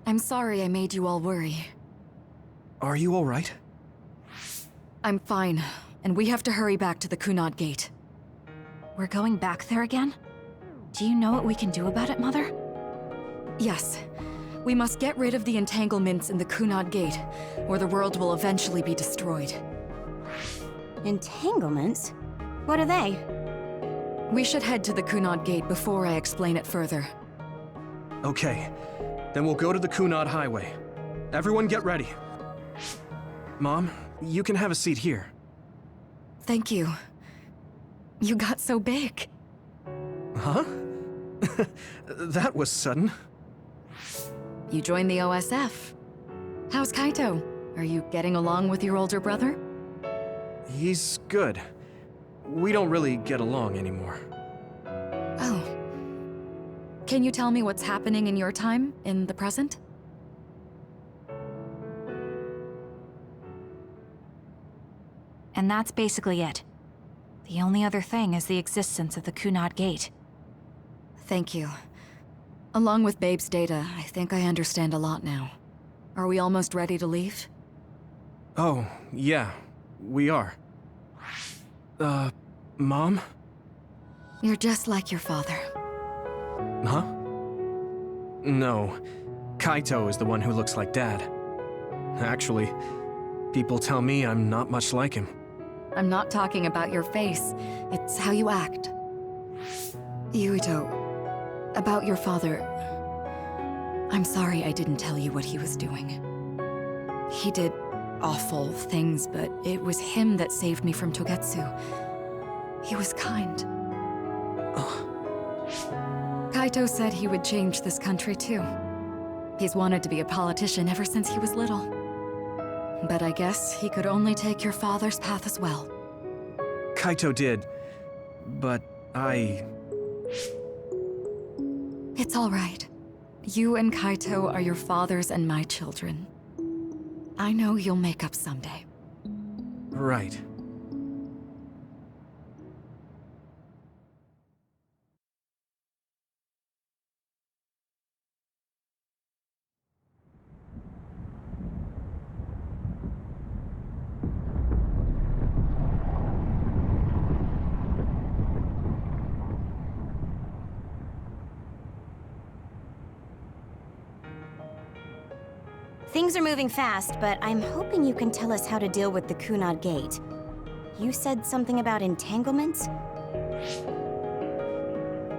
I'm sorry I made you all worry. Are you alright? I'm fine, and we have to hurry back to the Kunad Gate. We're going back there again? Do you know what we can do about it, Mother? Yes. We must get rid of the entanglements in the Kunad Gate, or the world will eventually be destroyed. Entanglements? What are they? We should head to the Kunad Gate before I explain it further. Okay, then we'll go to the Kunad Highway. Everyone get ready. Mom, you can have a seat here. Thank you. You got so big. Huh? That was sudden. You joined the OSF. How's Kaito? Are you getting along with your older brother? He's good. We don't really get along anymore. Oh. Can you tell me what's happening in your time, in the present? And that's basically it. The only other thing is the existence of the Kunad Gate. Thank you. Along with Babe's data, I think I understand a lot now. Are we almost ready to leave? Oh, yeah, we are. Mom? You're just like your father. Huh? No, Kaito is the one who looks like Dad. Actually, people tell me I'm not much like him. I'm not talking about your face. It's how you act. Yuito, about your father... I'm sorry I didn't tell you what he was doing. He did awful things, but it was him that saved me from Togetsu. He was kind. Kaito said he would change this country too. He's wanted to be a politician ever since he was little. But I guess he could only take your father's path as well. Kaito did, but It's all right. You and Kaito are your fathers and my children. I know you'll make up someday. Right. Things are moving fast, but I'm hoping you can tell us how to deal with the Kunad Gate. You said something about entanglements?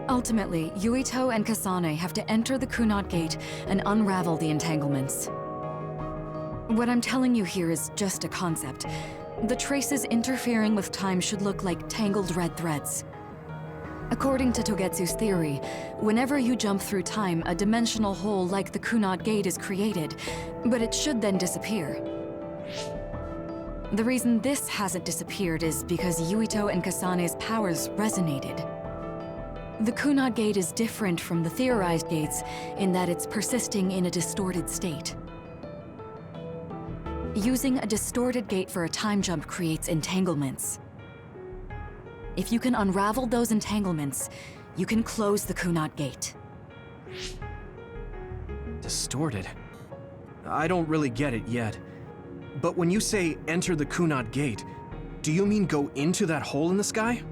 Ultimately, Yuito and Kasane have to enter the Kunad Gate and unravel the entanglements. What I'm telling you here is just a concept. The traces interfering with time should look like tangled red threads. According to Togetsu's theory, whenever you jump through time, a dimensional hole like the Kunad Gate is created, but it should then disappear. The reason this hasn't disappeared is because Yuito and Kasane's powers resonated. The Kunad Gate is different from the theorized gates in that it's persisting in a distorted state. Using a distorted gate for a time jump creates entanglements. If you can unravel those entanglements, you can close the Kunad Gate. Distorted? I don't really get it yet. But when you say enter the Kunad Gate, do you mean go into that hole in the sky?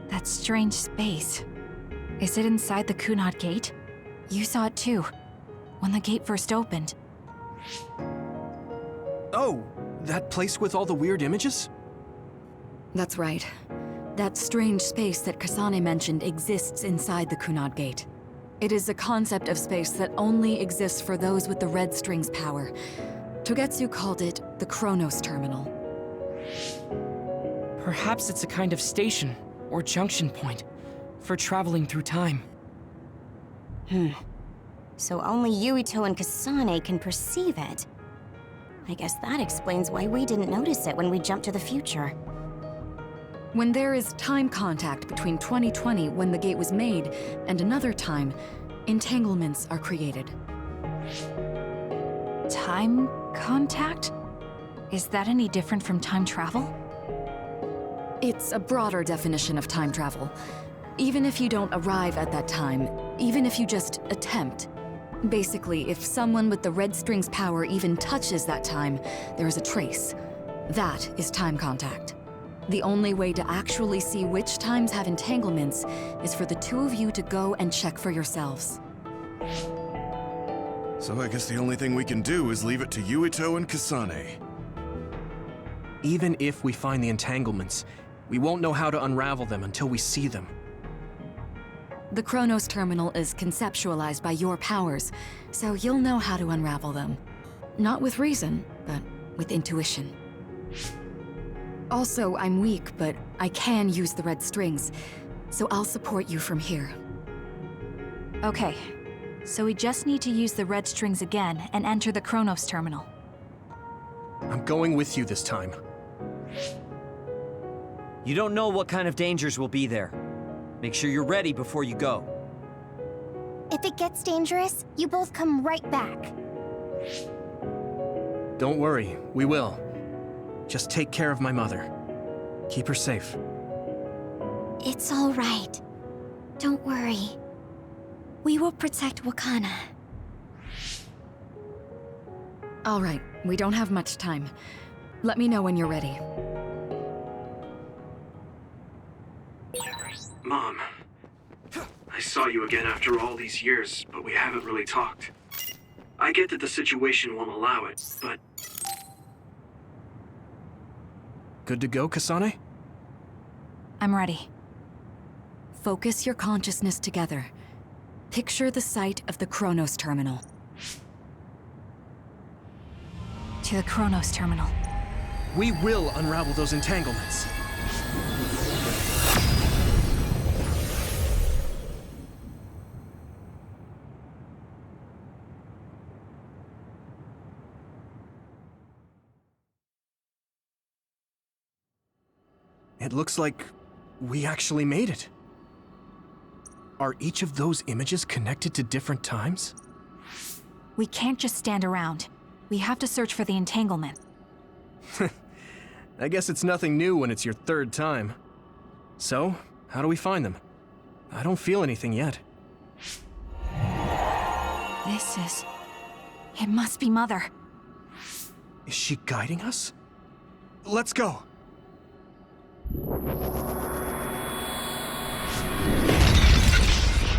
That strange space. Is it inside the Kunad Gate? You saw it too, when the gate first opened. Oh, that place with all the weird images? That's right. That strange space that Kasane mentioned exists inside the Kunad Gate. It is a concept of space that only exists for those with the red string's power. Togetsu called it the Chronos Terminal. Perhaps it's a kind of station, or junction point, for traveling through time. So only Yuito and Kasane can perceive it. I guess that explains why we didn't notice it when we jumped to the future. When there is time contact between 2020, when the gate was made, and another time, entanglements are created. Time contact? Is that any different from time travel? It's a broader definition of time travel. Even if you don't arrive at that time, even if you just attempt, Basically, if someone with the red string's power even touches that time, there is a trace. That is time contact. The only way to actually see which times have entanglements is for the two of you to go and check for yourselves. So I guess the only thing we can do is leave it to Yuito and Kasane. Even if we find the entanglements, we won't know how to unravel them until we see them. The Chronos Terminal is conceptualized by your powers, so you'll know how to unravel them. Not with reason, but with intuition. Also, I'm weak, but I can use the red strings, so I'll support you from here. Okay, so we just need to use the red strings again and enter the Chronos Terminal. I'm going with you this time. You don't know what kind of dangers will be there. Make sure you're ready before you go. If it gets dangerous, you both come right back. Don't worry, we will. Just take care of my mother. Keep her safe. It's all right. Don't worry. We will protect Wakana. All right, we don't have much time. Let me know when you're ready. Mom, I saw you again after all these years, but we haven't really talked. I get that the situation won't allow it, but... Good to go, Kasane? I'm ready. Focus your consciousness together. Picture the site of the Chronos Terminal. To the Chronos Terminal. We will unravel those entanglements. It looks like we actually made it. Are each of those images connected to different times? We can't just stand around. We have to search for the entanglement. I guess it's nothing new when it's your third time. So, how do we find them? I don't feel anything yet. It must be Mother. Is she guiding us? Let's go!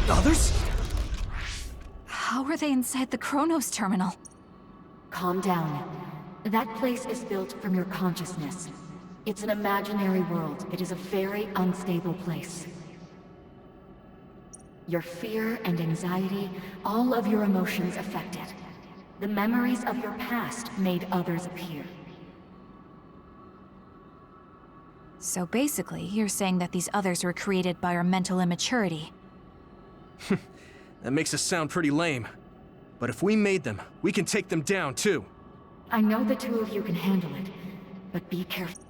Others? How are they inside the Chronos Terminal? Calm down. That place is built from your consciousness. It's an imaginary world. It is a very unstable place. Your fear and anxiety, all of your emotions affected. The memories of your past made others appear. So basically, you're saying that these others were created by our mental immaturity. That makes us sound pretty lame. But if we made them, we can take them down too. I know the two of you can handle it, but be careful.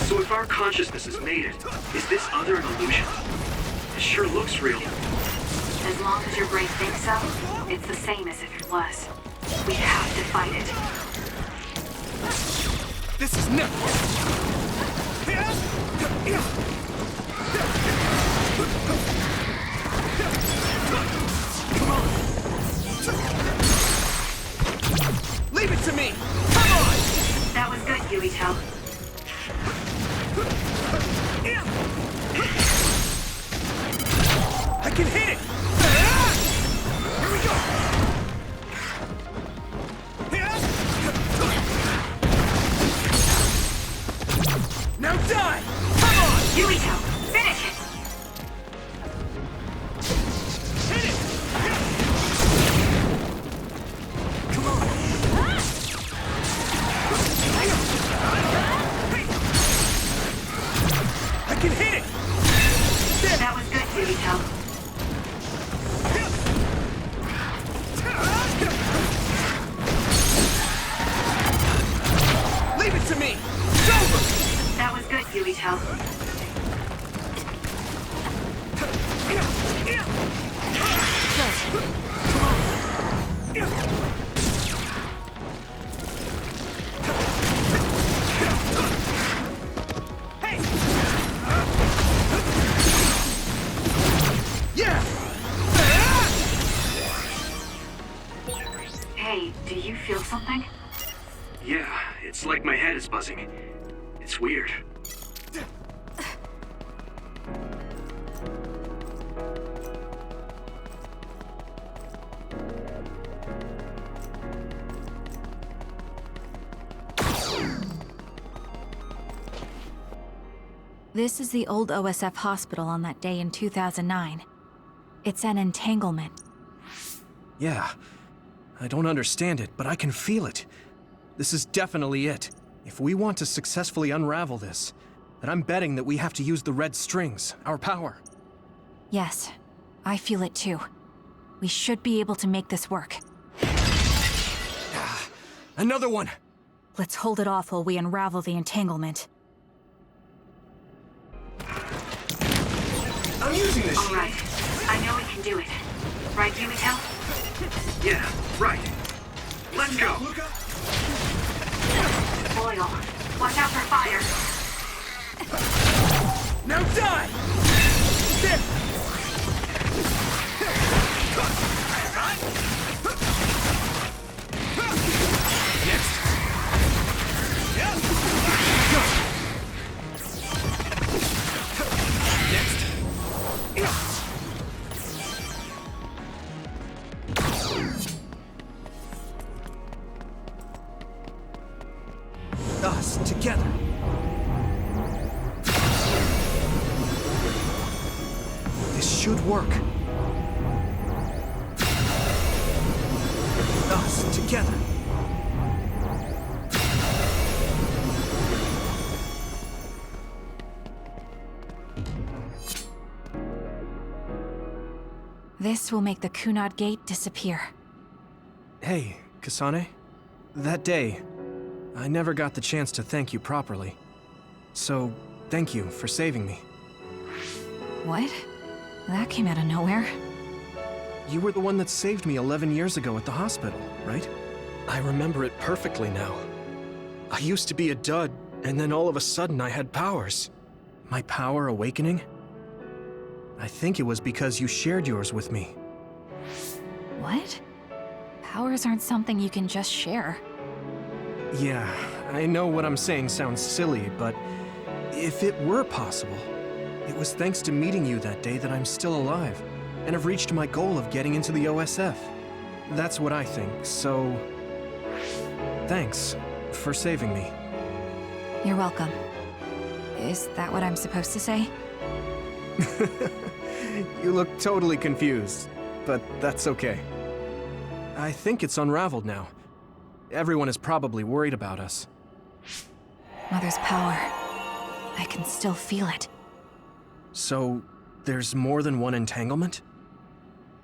So if our consciousness has made it, is this other an illusion? It sure looks real. As long as your brain thinks so, it's the same as if it was. We have to fight it. This is never... Leave it to me! Come on! That was good, Yuito. I can hit it! Here we go! Now die! Come on! Yuito, finish it! Hit it! Come on! I can hit it! That was good, Yuito. Leave it to me! It's over! That was good, Yuito. feel something? Yeah, it's like my head is buzzing. It's weird. This is the old OSF hospital on that day in 2009. It's an entanglement. Yeah. I don't understand it, but I can feel it. This is definitely it. If we want to successfully unravel this, then I'm betting that we have to use the red strings, our power. Yes, I feel it too. We should be able to make this work. Another one! Let's hold it off while we unravel the entanglement. I'm using this All right. I know we can do it. Right, Yuito? Yeah, right. Let's go! Loyal. Watch out for fire. Now die! Next! Us together. This should work. Us together. This will make the Kunad Gate disappear. Hey, Kasane. That day, I never got the chance to thank you properly. So, thank you for saving me. What? That came out of nowhere. You were the one that saved me 11 years ago at the hospital, right? I remember it perfectly now. I used to be a dud, and then all of a sudden I had powers. My power awakening? I think it was because you shared yours with me. What? Powers aren't something you can just share. Yeah, I know what I'm saying sounds silly, but if it were possible, it was thanks to meeting you that day that I'm still alive, and have reached my goal of getting into the OSF. That's what I think, so thanks for saving me. You're welcome. Is that what I'm supposed to say? You look totally confused, but that's okay. I think it's unraveled now. Everyone is probably worried about us. Mother's power. I can still feel it. So, there's more than one entanglement?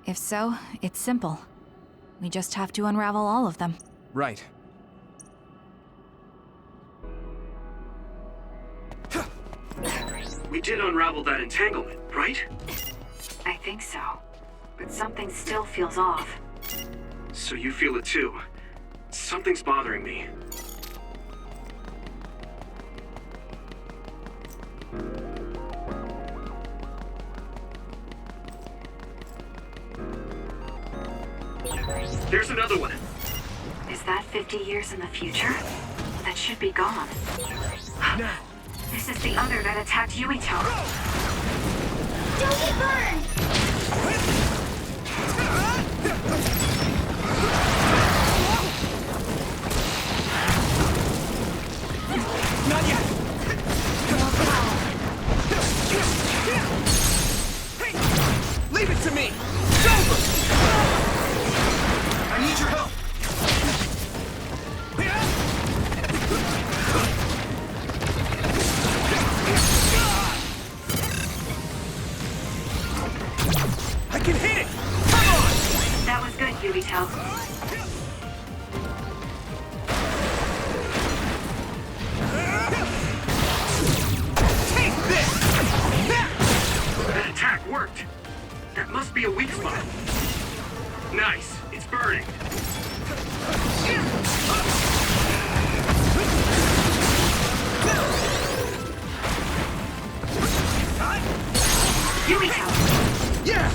If so, it's simple. We just have to unravel all of them. Right. We did unravel that entanglement, right? I think so. But something still feels off. So you feel it too. Something's bothering me. There's another one. Is that 50 years in the future? That should be gone. Now. This is the other that attacked Yuito. Don't get burned! Not yet! Hey! Leave it to me! It's over! I need your help! I can hit it! Come on! That was good, Yuito. Take this! That attack worked! That must be a weak spot. Nice, it's burning. Yuito! Yeah!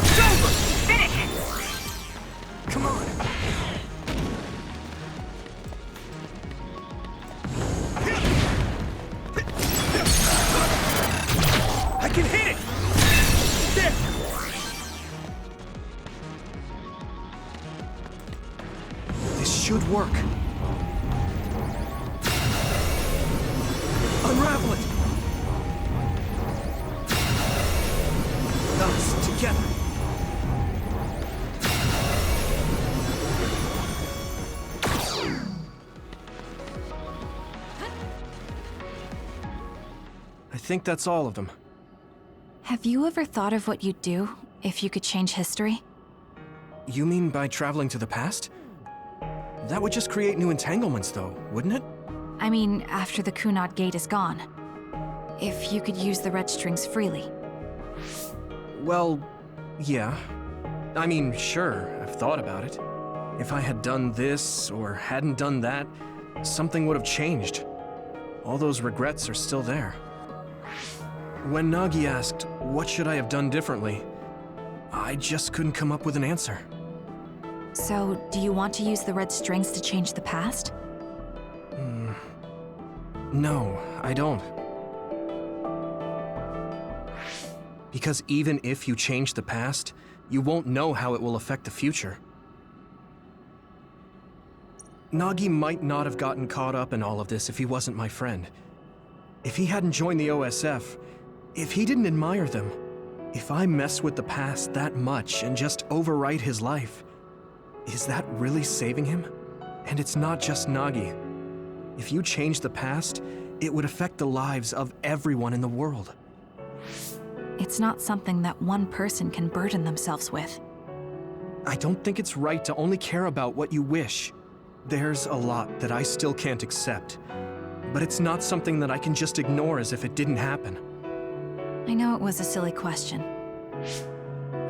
It's over! Finish it! Come on. should work. Unravel it! Us, together. I think that's all of them. Have you ever thought of what you'd do if you could change history? You mean by traveling to the past? That would just create new entanglements, though, wouldn't it? I mean, after the Kunad Gate is gone. If you could use the red strings freely. Well, yeah. I mean, sure, I've thought about it. If I had done this, or hadn't done that, something would have changed. All those regrets are still there. When Nagi asked, what should I have done differently, I just couldn't come up with an answer. So, do you want to use the red strings to change the past? No, I don't. Because even if you change the past, you won't know how it will affect the future. Nagi might not have gotten caught up in all of this if he wasn't my friend. If he hadn't joined the OSF, if he didn't admire them, if I mess with the past that much and just overwrite his life, is that really saving him? And it's not just Nagi. If you change the past, it would affect the lives of everyone in the world. It's not something that one person can burden themselves with. I don't think it's right to only care about what you wish. There's a lot that I still can't accept, but it's not something that I can just ignore as if it didn't happen. I know it was a silly question.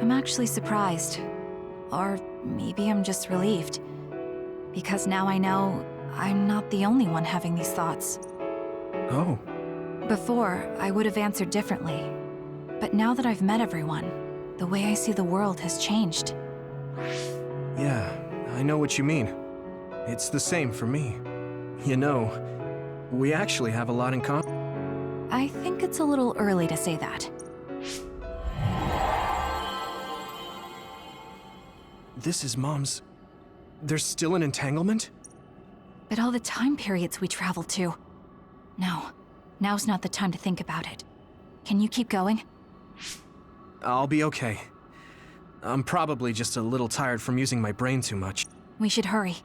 I'm actually surprised. Or maybe I'm just relieved. Because now I know I'm not the only one having these thoughts. Oh. Before, I would have answered differently. But now that I've met everyone, the way I see the world has changed. Yeah, I know what you mean. It's the same for me. You know, we actually have a lot in common. I think it's a little early to say that. This is Mom's... There's still an entanglement? But all the time periods we traveled to. No, now's not the time to think about it. Can you keep going? I'll be okay. I'm probably just a little tired from using my brain too much. We should hurry.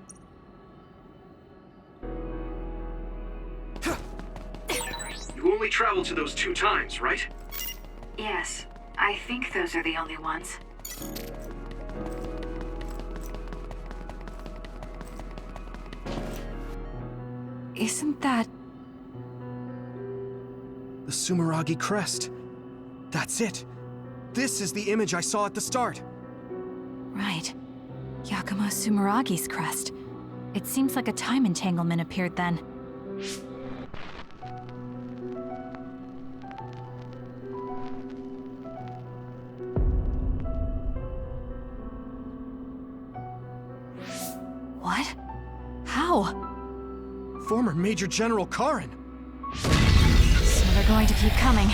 You only traveled to those 2 times, right? Yes, I think those are the only ones. Isn't that... The Sumeragi crest. That's it. This is the image I saw at the start. Right. Yakumo Sumeragi's crest. It seems like a time entanglement appeared then. What? How? Former Major General Karin. So they're going to keep coming.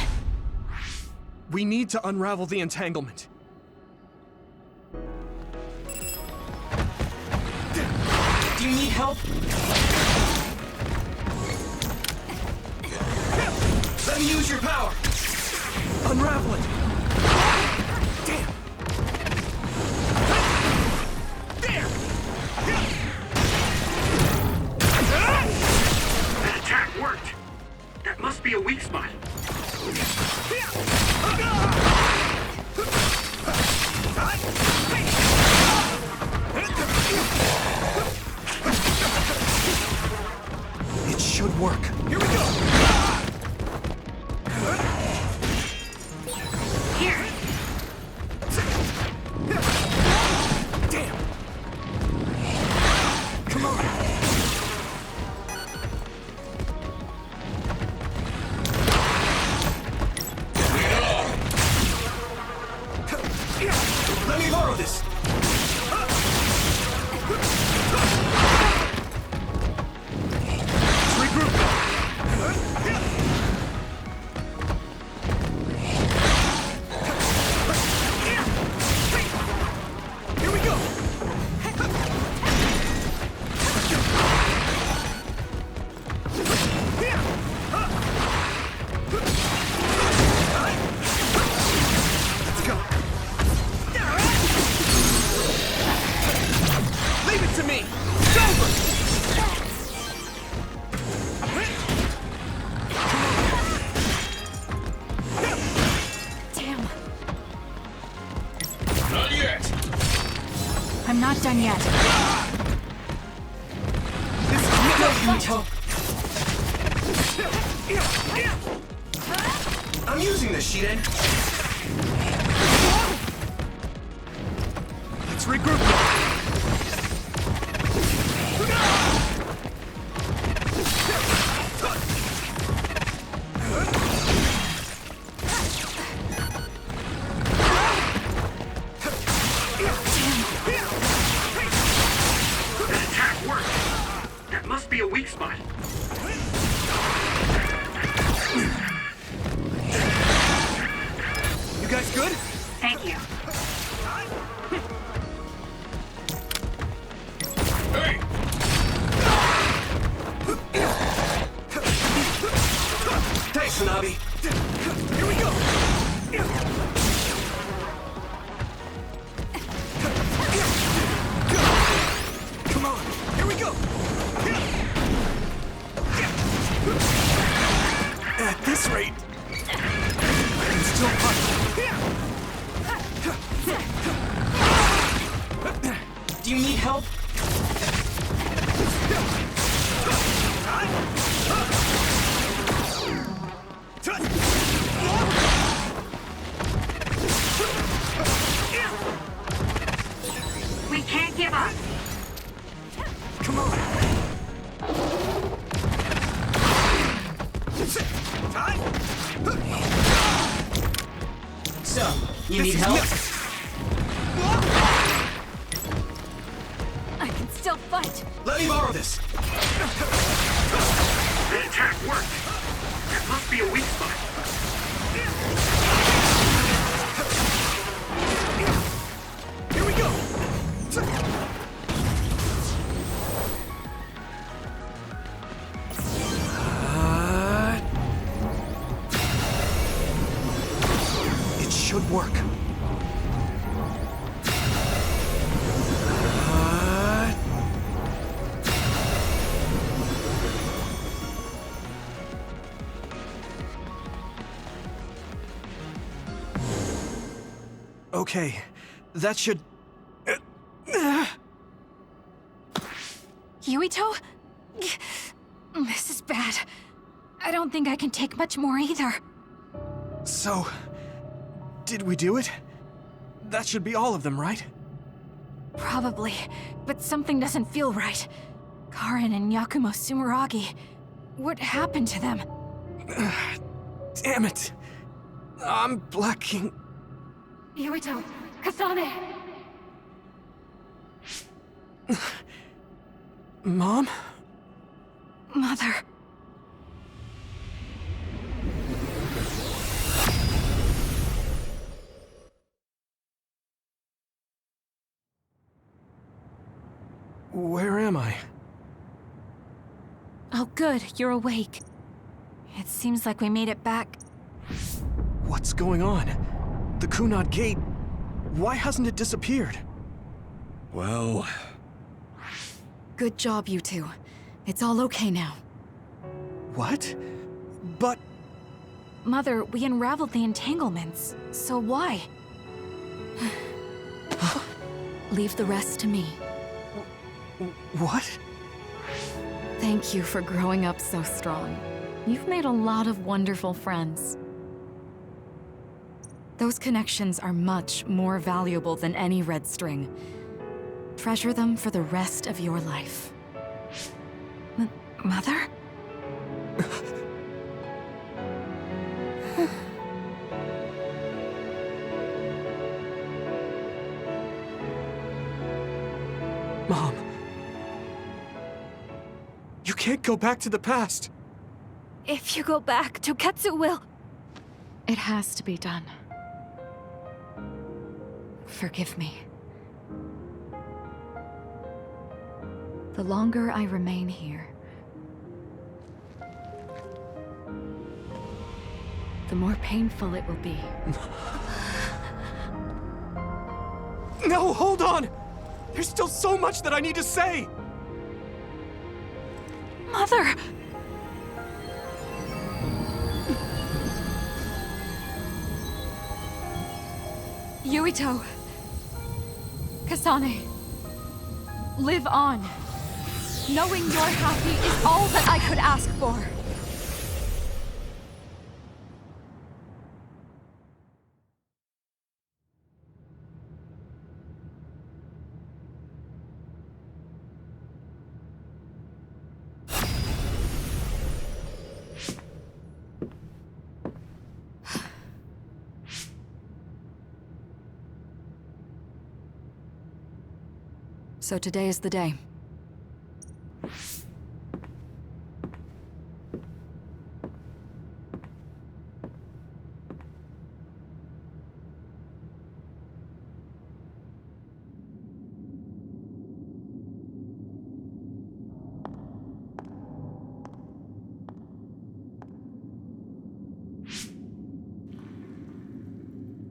We need to unravel the entanglement. Do you need help? Let me use your power! Unravel it! Damn! There! That attack worked! That must be a weak spot. It should work. Here we go! Here! Damn! Come on! Let me borrow this! Not yet! I'm not done yet. I'm using this, Shiden. Let's regroup. That attack worked. That must be a weak spot. You guys good? Thank you. Hey! Thanks, Hanabi. Here we go. Come on. Here we go. At this rate, I can still punch. Do you need help? We can't give up. Come on. So, you need help? I can still fight. Let me borrow this. The attack worked. That must be a weak spot. Here we go. It should work. Okay, that should... Yuito? This is bad. I don't think I can take much more either. So, did we do it? That should be all of them, right? Probably, but something doesn't feel right. Karin and Yakumo Sumeragi. What happened to them? Damn it. I'm blacking... Yuito, Kasane! Mom? Mother. Where am I? Oh good, you're awake. It seems like we made it back. What's going on? The Kunad Gate... Why hasn't it disappeared? Well... Good job, you two. It's all okay now. What? But... Mother, we unraveled the entanglements, so why? Leave the rest to me. What? Thank you for growing up so strong. You've made a lot of wonderful friends. Those connections are much more valuable than any red string. Treasure them for the rest of your life. Mother? Mom. You can't go back to the past. If you go back, Toketsu will... It has to be done. Forgive me. The longer I remain here, the more painful it will be. No, hold on! There's still so much that I need to say! Mother! Yuito, Kasane, live on. Knowing you're happy is all that I could ask for. So today is the day.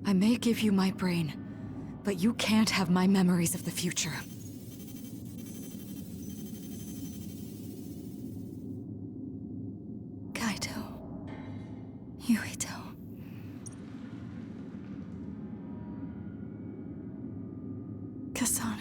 I may give you my brain, but you can't have my memories of the future. Yuito. Kasane.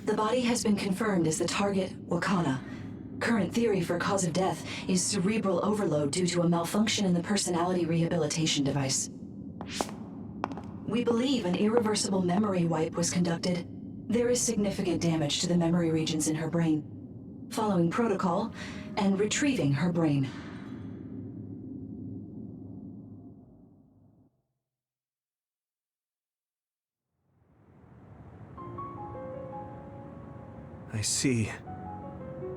The body has been confirmed as the target, Wakana. Current theory for cause of death is cerebral overload due to a malfunction in the personality rehabilitation device. We believe an irreversible memory wipe was conducted. There is significant damage to the memory regions in her brain. Following protocol and retrieving her brain. I see.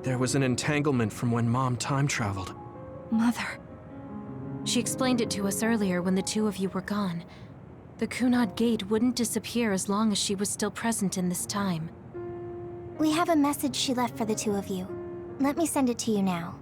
There was an entanglement from when Mom time traveled. Mother. She explained it to us earlier when the two of you were gone. The Kunad Gate wouldn't disappear as long as she was still present in this time. We have a message she left for the two of you. Let me send it to you now.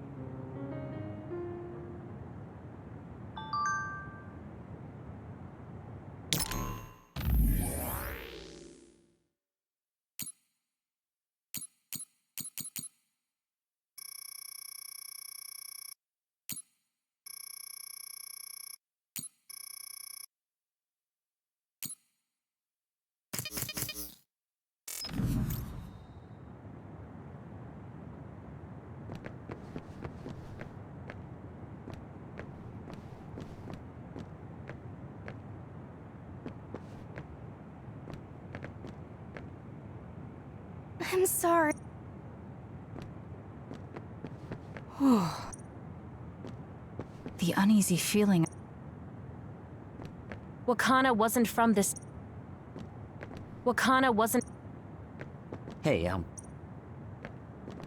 I'm sorry. The uneasy feeling. Wakana wasn't from this... Wakana wasn't... Hey,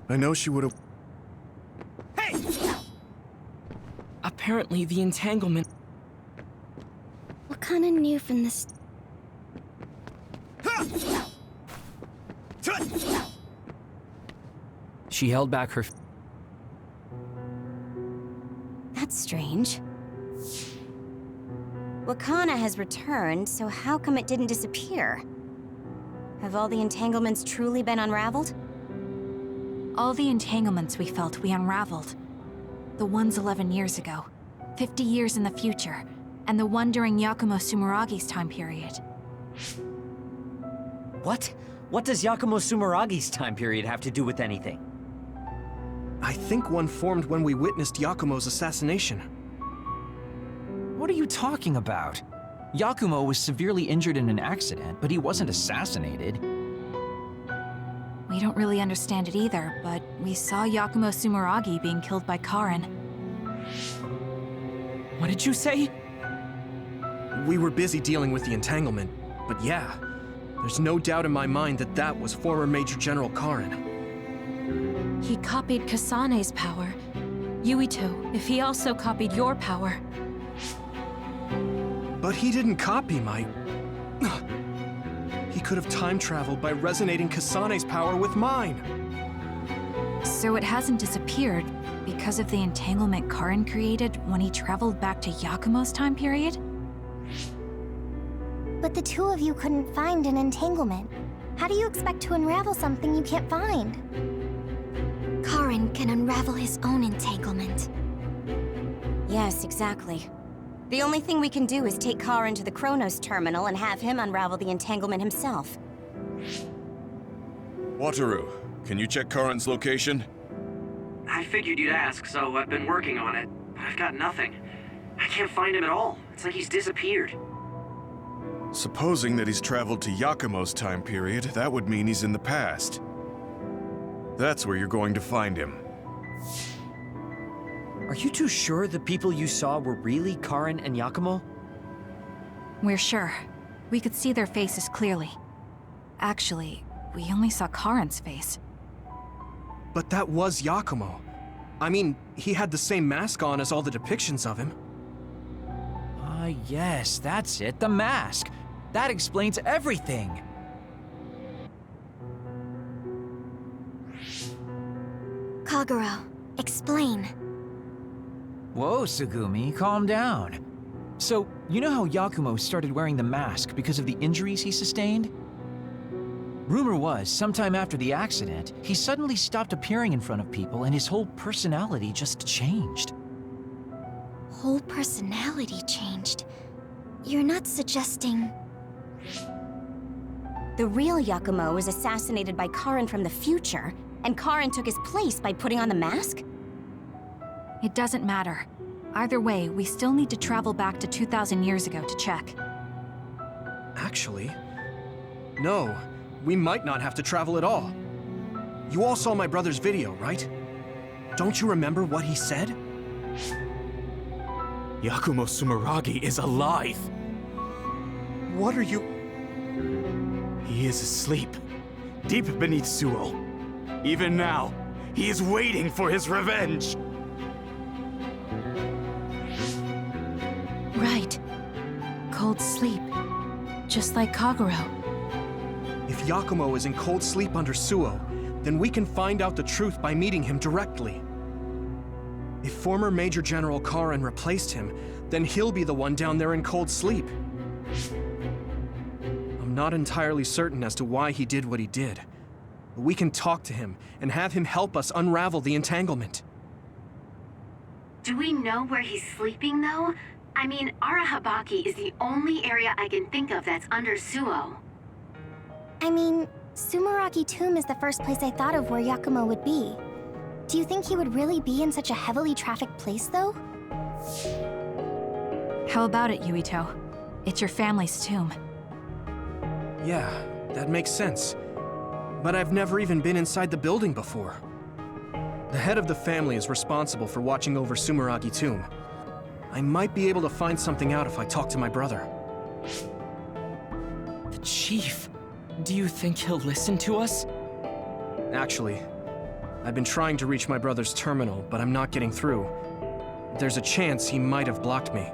I know she would've... Hey! Apparently the entanglement... Wakana knew from this... She held back her... That's strange. Wakana has returned, so how come it didn't disappear? Have all the entanglements truly been unraveled? All the entanglements we felt we unraveled. The ones 11 years ago, 50 years in the future, and the one during Yakumo Sumeragi's time period. What? What does Yakumo Sumeragi's time period have to do with anything? I think one formed when we witnessed Yakumo's assassination. What are you talking about? Yakumo was severely injured in an accident, but he wasn't assassinated. We don't really understand it either, but we saw Yakumo Sumeragi being killed by Karin. What did you say? We were busy dealing with the entanglement, but yeah, there's no doubt in my mind that that was former Major General Karin. He copied Kasane's power. Yuito, if he also copied your power. But he didn't copy my... He could have time traveled by resonating Kasane's power with mine. So it hasn't disappeared because of the entanglement Karin created when he traveled back to Yakumo's time period? But the two of you couldn't find an entanglement. How do you expect to unravel something you can't find? Karin can unravel his own entanglement. Yes, exactly. The only thing we can do is take Karin to the Chronos terminal and have him unravel the entanglement himself. Wataru, can you check Karin's location? I figured you'd ask, so I've been working on it, but I've got nothing. I can't find him at all. It's like he's disappeared. Supposing that he's traveled to Yakumo's time period, that would mean he's in the past. That's where you're going to find him. Are you too sure the people you saw were really Karin and Yakumo? We're sure. We could see their faces clearly. Actually, we only saw Karin's face. But that was Yakumo. I mean, he had the same mask on as all the depictions of him. Yes, that's it, the mask. That explains everything. Kagero, explain. Whoa, Tsugumi, calm down. So, you know how Yakumo started wearing the mask because of the injuries he sustained? Rumor was, sometime after the accident, he suddenly stopped appearing in front of people and his whole personality just changed. Whole personality changed. You're not suggesting... The real Yakumo was assassinated by Karin from the future, and Karin took his place by putting on the mask? It doesn't matter. Either way, we still need to travel back to 2,000 years ago to check. Actually, no. We might not have to travel at all. You all saw my brother's video, right? Don't you remember what he said? Yakumo Sumeragi is alive! What are you... He is asleep, deep beneath Suo. Even now, he is waiting for his revenge! Right. Cold sleep. Just like Kagero. If Yakumo is in cold sleep under Suo, then we can find out the truth by meeting him directly. If former Major General Karin replaced him, then he'll be the one down there in cold sleep. I'm not entirely certain as to why he did what he did, but we can talk to him and have him help us unravel the entanglement. Do we know where he's sleeping, though? I mean, Arahabaki is the only area I can think of that's under Suo. I mean, Sumeragi Tomb is the first place I thought of where Yakumo would be. Do you think he would really be in such a heavily trafficked place, though? How about it, Yuito? It's your family's tomb. Yeah, that makes sense. But I've never even been inside the building before. The head of the family is responsible for watching over Sumeragi Tomb. I might be able to find something out if I talk to my brother. The chief. Do you think he'll listen to us? Actually, I've been trying to reach my brother's terminal, but I'm not getting through. There's a chance he might have blocked me.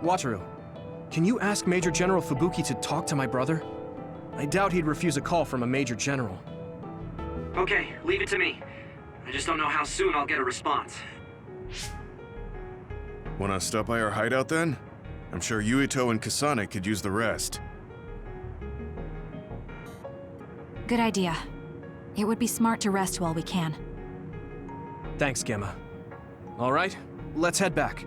Wataru, can you ask Major General Fubuki to talk to my brother? I doubt he'd refuse a call from a Major General. Okay, leave it to me. I just don't know how soon I'll get a response. Wanna stop by our hideout then? I'm sure Yuito and Kasane could use the rest. Good idea. It would be smart to rest while we can. Thanks, Gemma. All right, let's head back.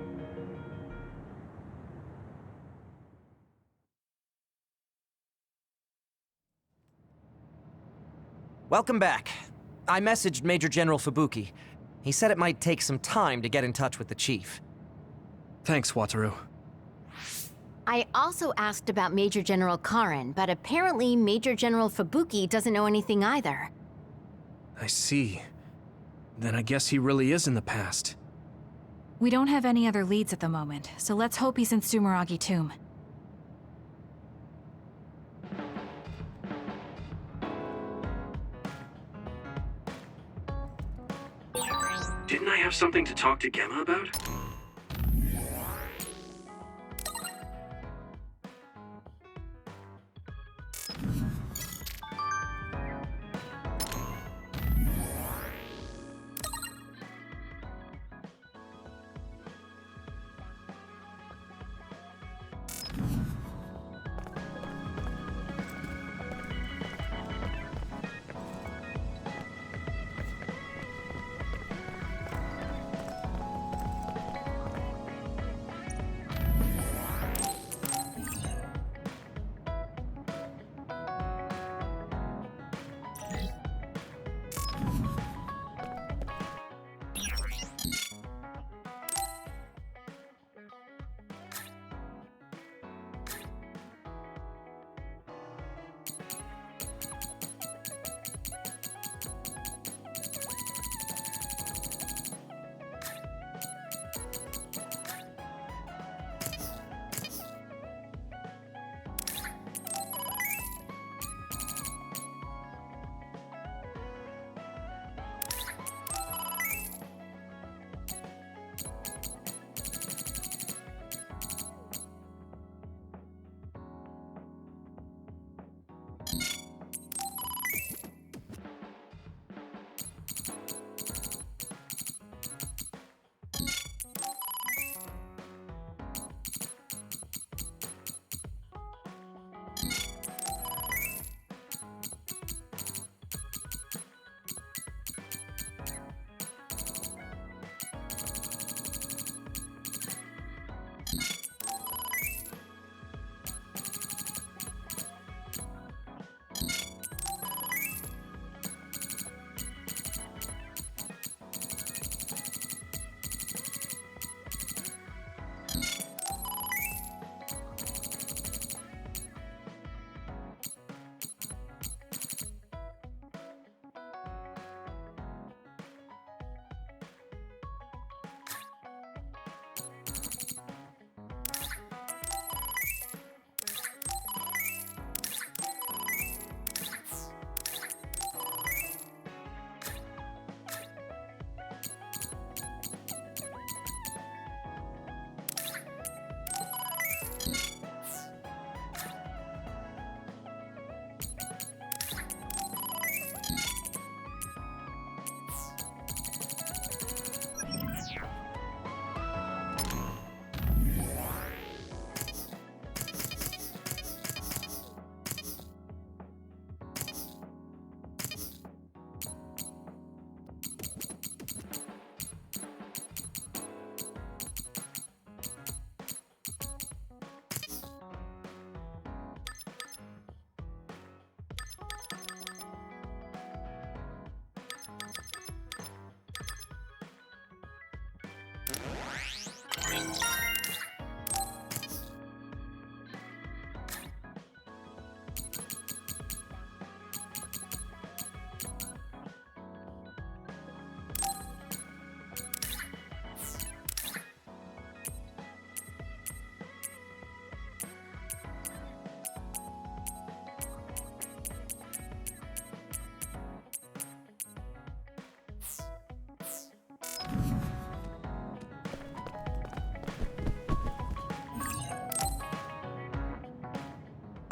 Welcome back. I messaged Major General Fubuki. He said it might take some time to get in touch with the chief. Thanks, Wataru. I also asked about Major General Karin, but apparently Major General Fubuki doesn't know anything either. I see. Then I guess he really is in the past. We don't have any other leads at the moment, so let's hope he's in Sumeragi Tomb. have something to talk to Gemma about?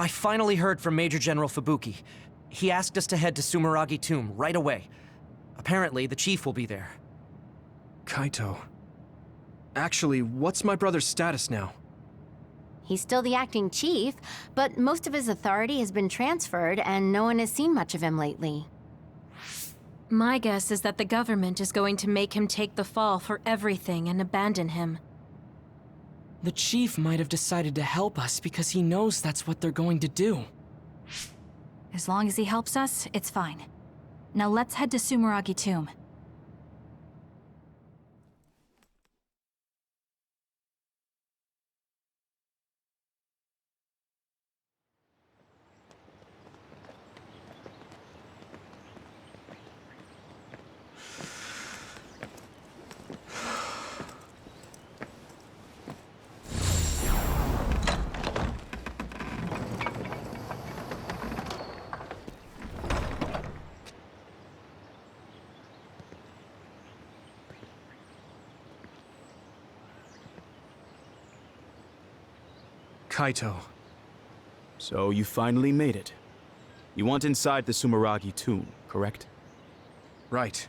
I finally heard from Major General Fubuki. He asked us to head to Sumeragi Tomb right away. Apparently, the chief will be there. Kaito. Actually, what's my brother's status now? He's still the acting chief, but most of his authority has been transferred and no one has seen much of him lately. My guess is that the government is going to make him take the fall for everything and abandon him. The chief might have decided to help us because he knows that's what they're going to do. As long as he helps us, it's fine. Now let's head to Sumeragi Tomb. Kaito. So you finally made it. You want inside the Sumeragi tomb, correct? Right.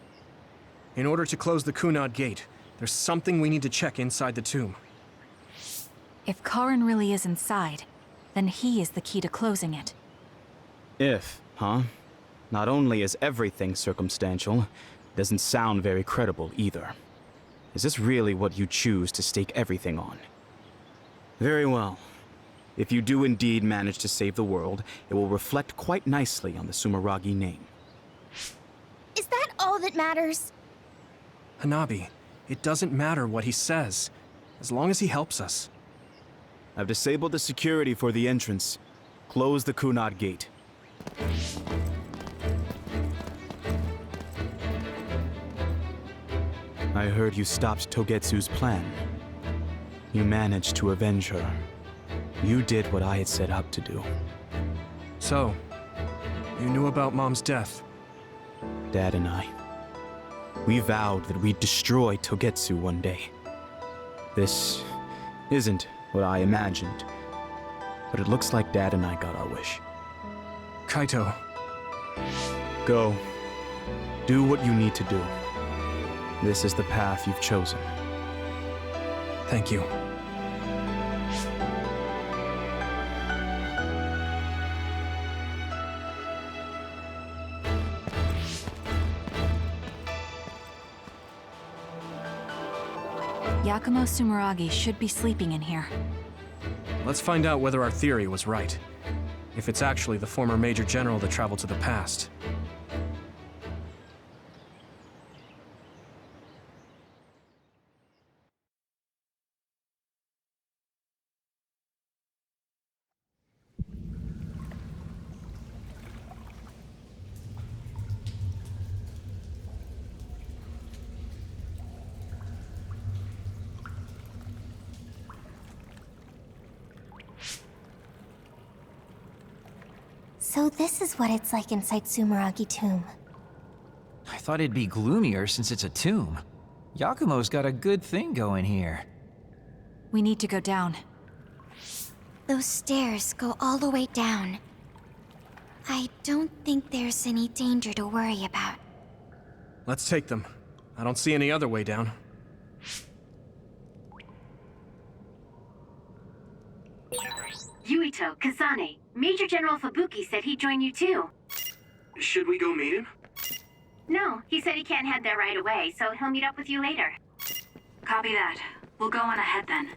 In order to close the Kunad Gate, there's something we need to check inside the tomb. If Karin really is inside, then he is the key to closing it. If, huh? Not only is everything circumstantial, it doesn't sound very credible either. Is this really what you choose to stake everything on? Very well. If you do indeed manage to save the world, it will reflect quite nicely on the Sumeragi name. Is that all that matters? Hanabi, it doesn't matter what he says, as long as he helps us. I've disabled the security for the entrance. Close the Kunad Gate. I heard you stopped Togetsu's plan. You managed to avenge her. You did what I had set out to do. So, you knew about Mom's death? Dad and I. We vowed that we'd destroy Togetsu one day. This isn't what I imagined, but it looks like Dad and I got our wish. Kaito. Go. Do what you need to do. This is the path you've chosen. Thank you. Yakumo Sumeragi should be sleeping in here. Let's find out whether our theory was right. If it's actually the former Major General that traveled to the past. So this is what it's like inside Sumeragi Tomb. I thought it'd be gloomier since it's a tomb. Yakumo's got a good thing going here. We need to go down. Those stairs go all the way down. I don't think there's any danger to worry about. Let's take them. I don't see any other way down. Yuito, Kasane, Major General Fubuki said he'd join you too. Should we go meet him? No, he said he can't head there right away, so he'll meet up with you later. Copy that. We'll go on ahead then.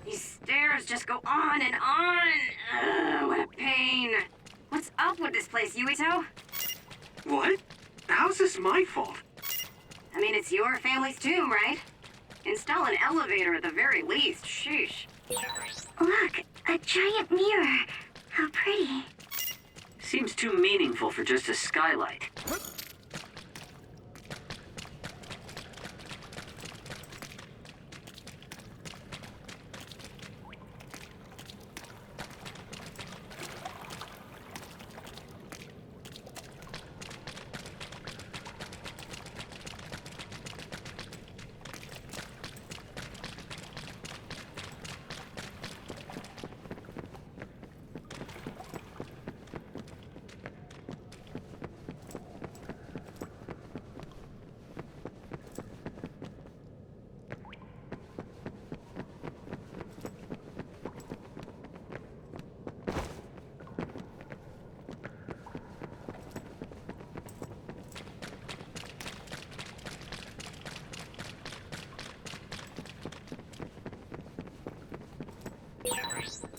These stairs just go on and on. Ugh, what a pain. What's up with this place, Yuito? What? How's this my fault? I mean, it's your family's tomb, right? Install an elevator at the very least. Sheesh. Look, a giant mirror. How pretty. Seems too meaningful for just a skylight.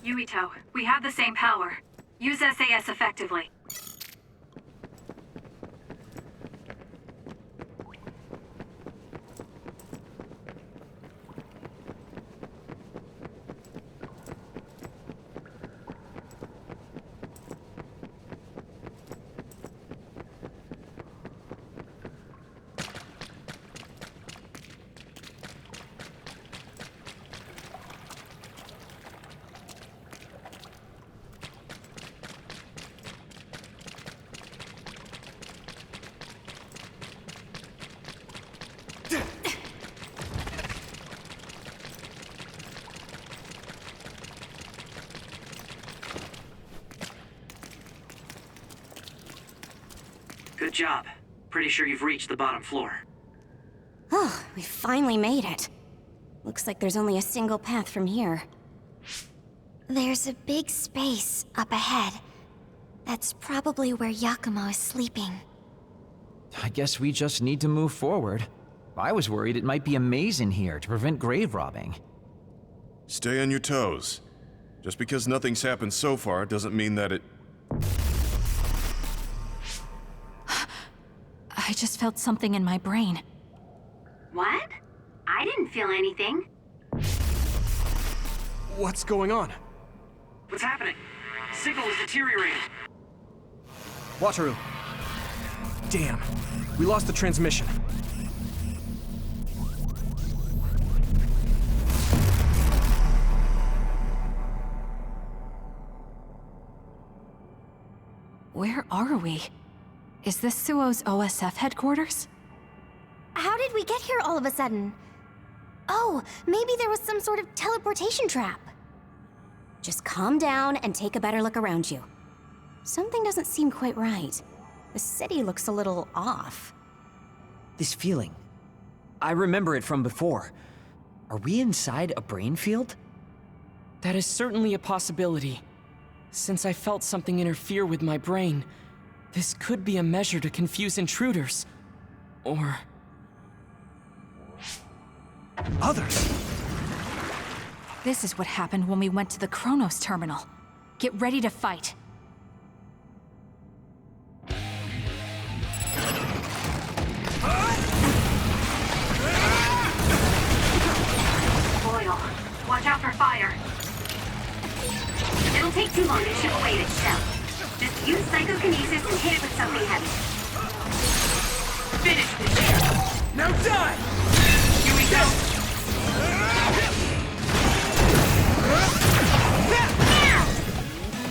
Yuito, we have the same power. Use SAS effectively. job. Pretty sure you've reached the bottom floor. Oh, we finally made it. Looks like there's only a single path from here. There's a big space up ahead. That's probably where Yakumo is sleeping. I guess we just need to move forward. I was worried it might be a maze in here to prevent grave robbing. Stay on your toes. Just because nothing's happened so far doesn't mean that it... I just felt something in my brain. What? I didn't feel anything. What's going on? What's happening? Signal is deteriorating. Wataru. Damn. We lost the transmission. Where are we? Is this Suo's OSF headquarters? How did we get here all of a sudden? Oh, maybe there was some sort of teleportation trap. Just calm down and take a better look around you. Something doesn't seem quite right. The city looks a little off. This feeling. I remember it from before. Are we inside a brain field? That is certainly a possibility. Since I felt something interfere with my brain, this could be a measure to confuse intruders. Or... others! This is what happened when we went to the Kronos terminal. Get ready to fight. Boyle, watch out for fire. It'll take too long to chip away at its shell. Just use psychokinesis and hit it with something heavy. Finish this shit. Now die! Here we go.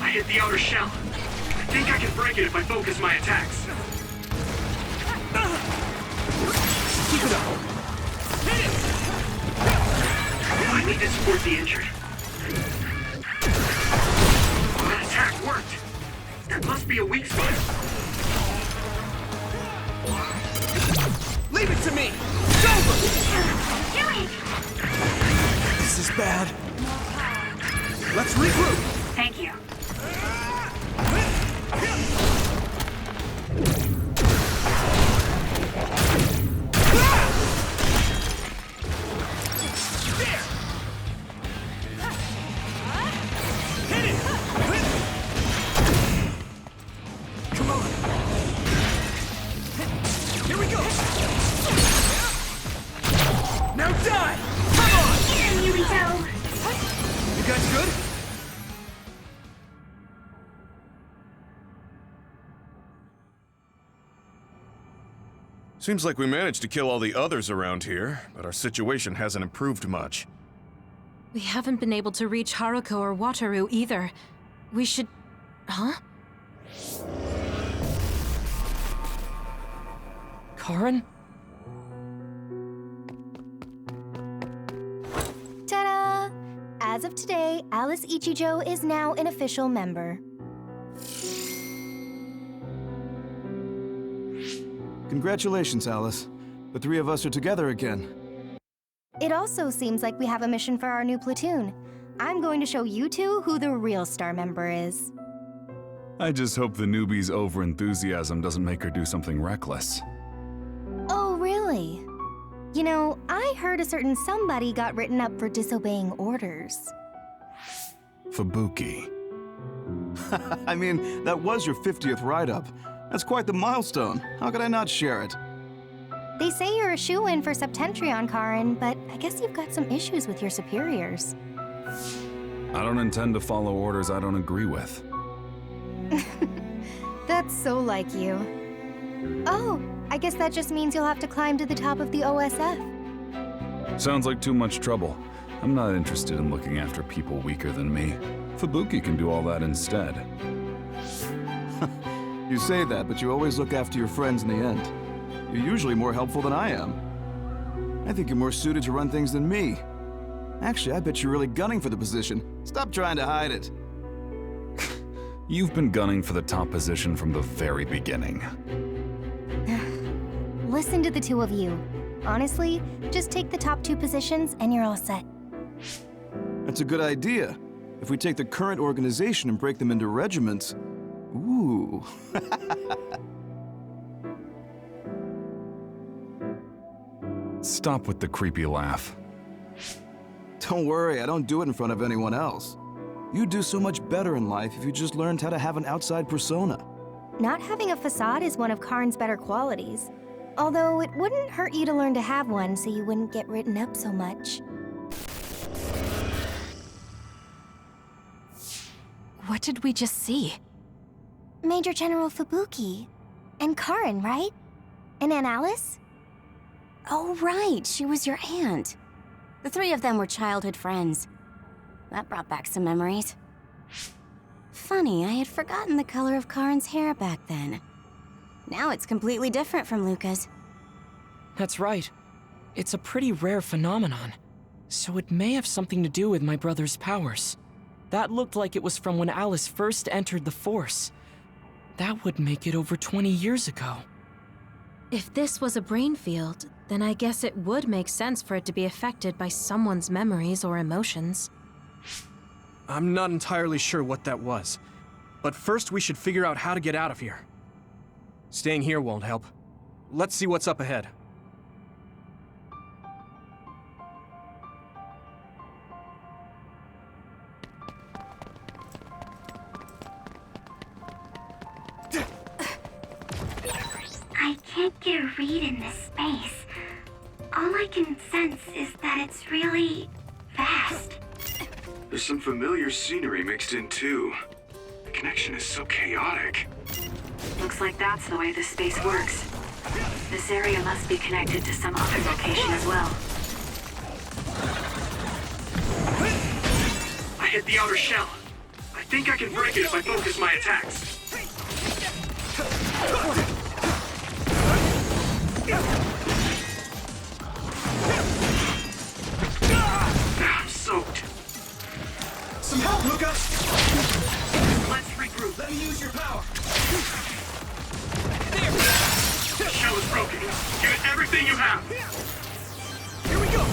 I hit the outer shell. I think I can break it if I focus my attacks. Keep it up! Hit it! I need to support the injured. That attack worked. That must be a weak spot. Leave it to me! It's over! Do it! This is bad. Let's regroup! Thank you. Seems like we managed to kill all the others around here, but our situation hasn't improved much. We haven't been able to reach Haruko or Wataru either. We should... Huh? Karen? Ta-da! As of today, Alice Ichijo is now an official member. Congratulations, Alice. The three of us are together again. It also seems like we have a mission for our new platoon. I'm going to show you two who the real star member is. I just hope the newbie's overenthusiasm doesn't make her do something reckless. Oh, really? You know, I heard a certain somebody got written up for disobeying orders. Fubuki. I mean, that was your 50th write-up. That's quite the milestone. How could I not share it? They say you're a shoo-in for Septentrion, Karen, but I guess you've got some issues with your superiors. I don't intend to follow orders I don't agree with. That's so like you. Oh, I guess that just means you'll have to climb to the top of the OSF. Sounds like too much trouble. I'm not interested in looking after people weaker than me. Fubuki can do all that instead. You say that, but you always look after your friends in the end. You're usually more helpful than I am. I think you're more suited to run things than me. Actually, I bet you're really gunning for the position. Stop trying to hide it. You've been gunning for the top position from the very beginning. Listen to the two of you. Honestly, just take the top 2 positions and you're all set. That's a good idea. If we take the current organization and break them into regiments... Ooh. Stop with the creepy laugh. Don't worry, I don't do it in front of anyone else. You'd do so much better in life if you just learned how to have an outside persona. Not having a facade is one of Karn's better qualities. Although it wouldn't hurt you to learn to have one so you wouldn't get written up so much. What did we just see? Major General Fubuki. And Karn, right? And Aunt Alice? Oh, right, she was your aunt. The 3 of them were childhood friends. That brought back some memories. Funny, I had forgotten the color of Karn's hair back then. Now it's completely different from Luca's. That's right. It's a pretty rare phenomenon. So it may have something to do with my brother's powers. That looked like it was from when Alice first entered the Force. That would make it over 20 years ago. If this was a brain field, then I guess it would make sense for it to be affected by someone's memories or emotions. I'm not entirely sure what that was. But first we should figure out how to get out of here. Staying here won't help. Let's see what's up ahead. I can't get a read in this space. All I can sense is that it's really vast. There's some familiar scenery mixed in too. The connection is so chaotic. Looks like that's the way this space works. This area must be connected to some other location as well. I hit the outer shell. I think I can break it if I focus my attacks. I'm soaked. Some help, Himuka! Let's regroup. Let me use your power! The shell is broken. Give it everything you have. Here we go!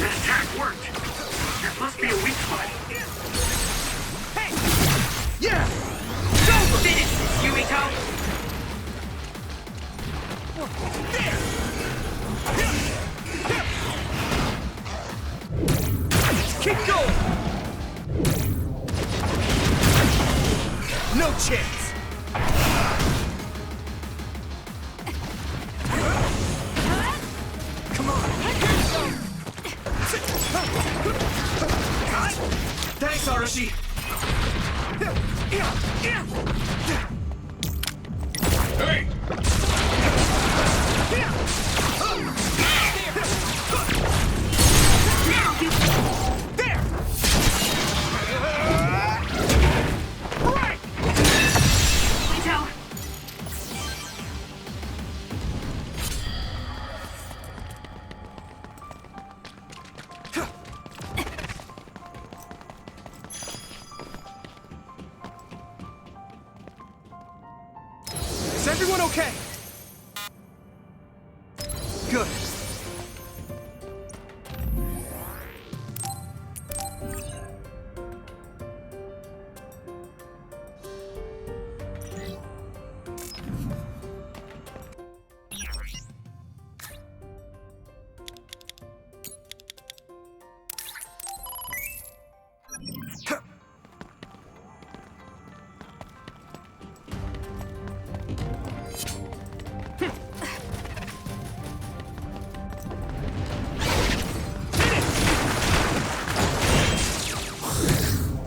That attack worked. There must be a weak spot. Hey! Yeah! Finish this, Yuito! Keep going! No chance! Come on! Thanks, Arashi! Hey! There! Right! Yuito! Is everyone okay? Good.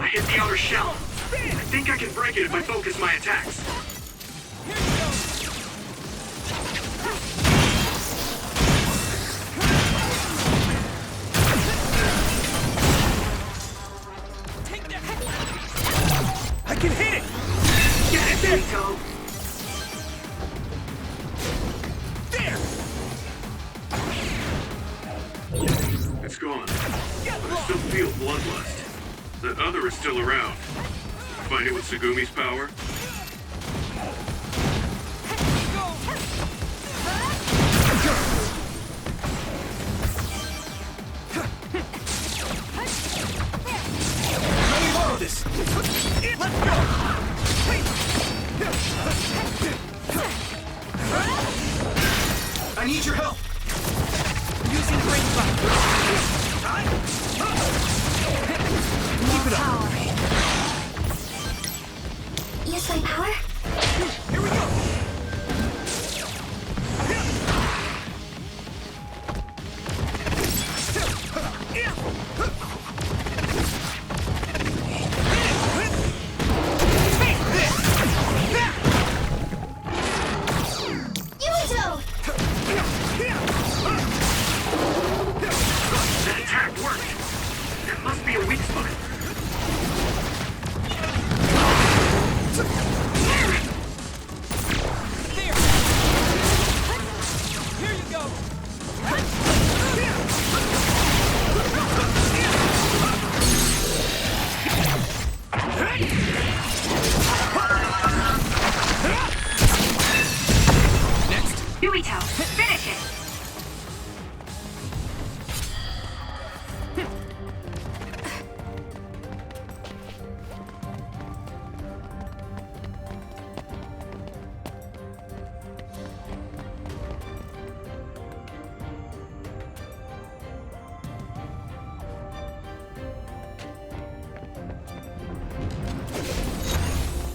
I hit the outer shell. I think I can break it if I focus my attacks. I can hit it! Get it, Yuito! There! That other is still around. Find it with Tsugumi's power? Let me borrow this! Let's go! I need your help! Using great fire! Keep it up! Use my power? Here we go! Yuito! That attack worked! There must be a weak spot. Here you go! Next. Yuito, finish it!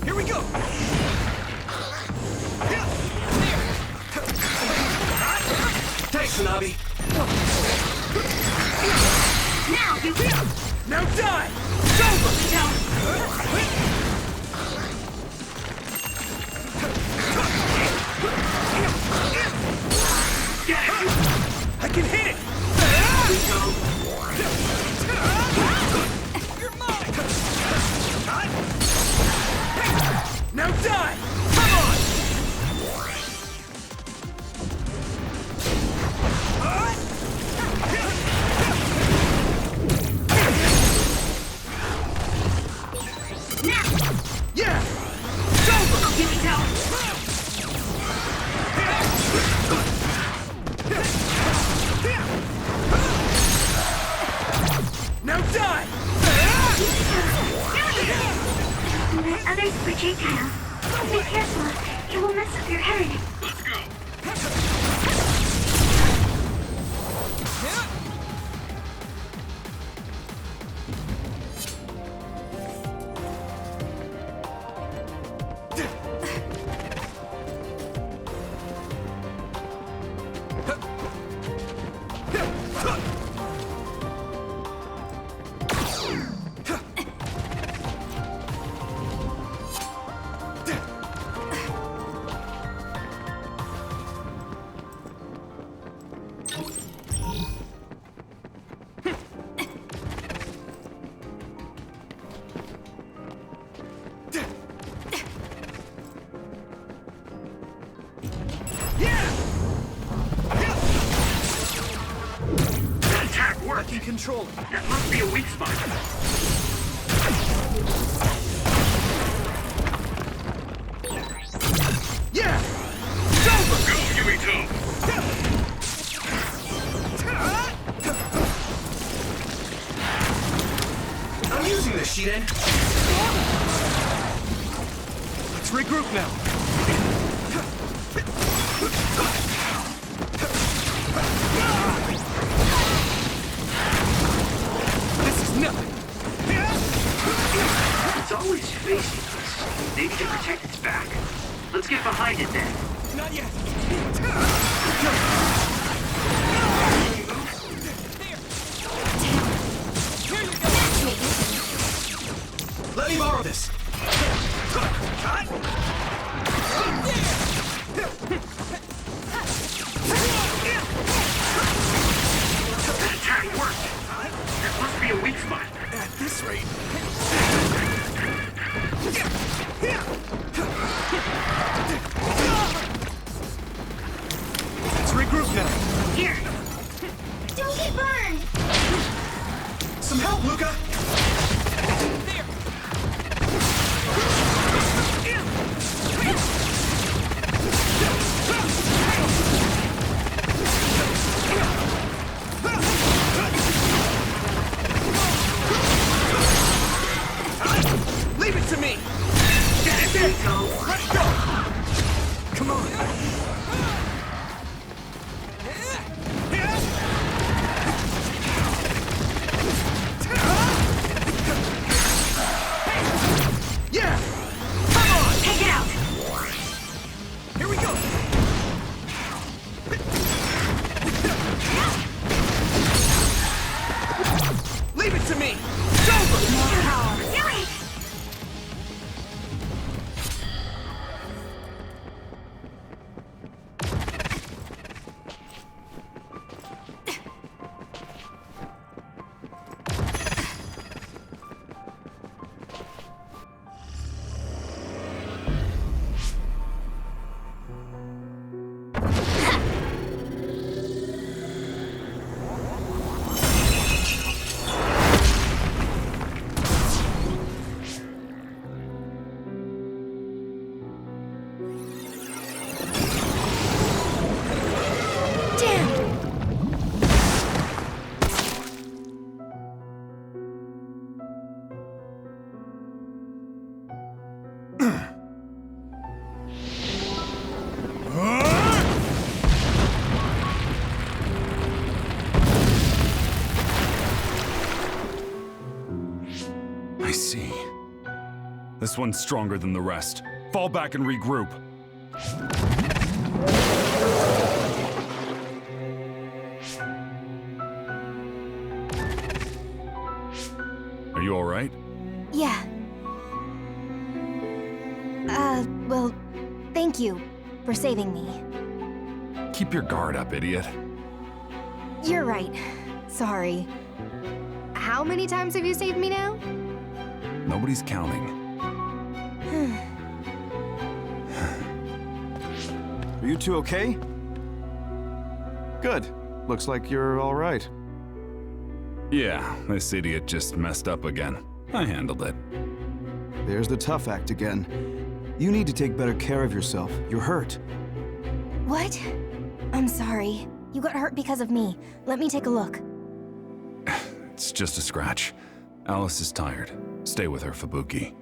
Here we go! Thanks, Hanabi! Now you will! Now die! Go! I can hit it! You're mine! Now die! Come on! Now! Yeah! Yuito! Now die! That other's projectile. Be careful. It will mess up your head. Let's go! That attack worked! I can control it. That must be a weak spot. Yeah! It's over! Go, Yuito! I'm using this, Shiden. Let's regroup now. This is nothing. It's always facing us. Maybe to protect its back. Let's get behind it then. Not yet. Let me borrow this. That attack worked! That must be a weak spot. At this rate. Let's regroup now. Here. Don't get burned! Some help, Luca! go! Let's go! Come on! Yeah! Come on! Take it out! Here we go! Leave it to me! It's over! More power! Silly! I see. This one's stronger than the rest. Fall back and regroup. Are you all right? Yeah. Well, thank you for saving me. Keep your guard up, idiot. You're right. Sorry. How many times have you saved me now? Nobody's counting. Are you two okay? Good. Looks like you're all right. Yeah, this idiot just messed up again. I handled it. There's the tough act again. You need to take better care of yourself. You're hurt. What? I'm sorry. You got hurt because of me. Let me take a look. It's just a scratch. Alice is tired. Stay with her, Fubuki.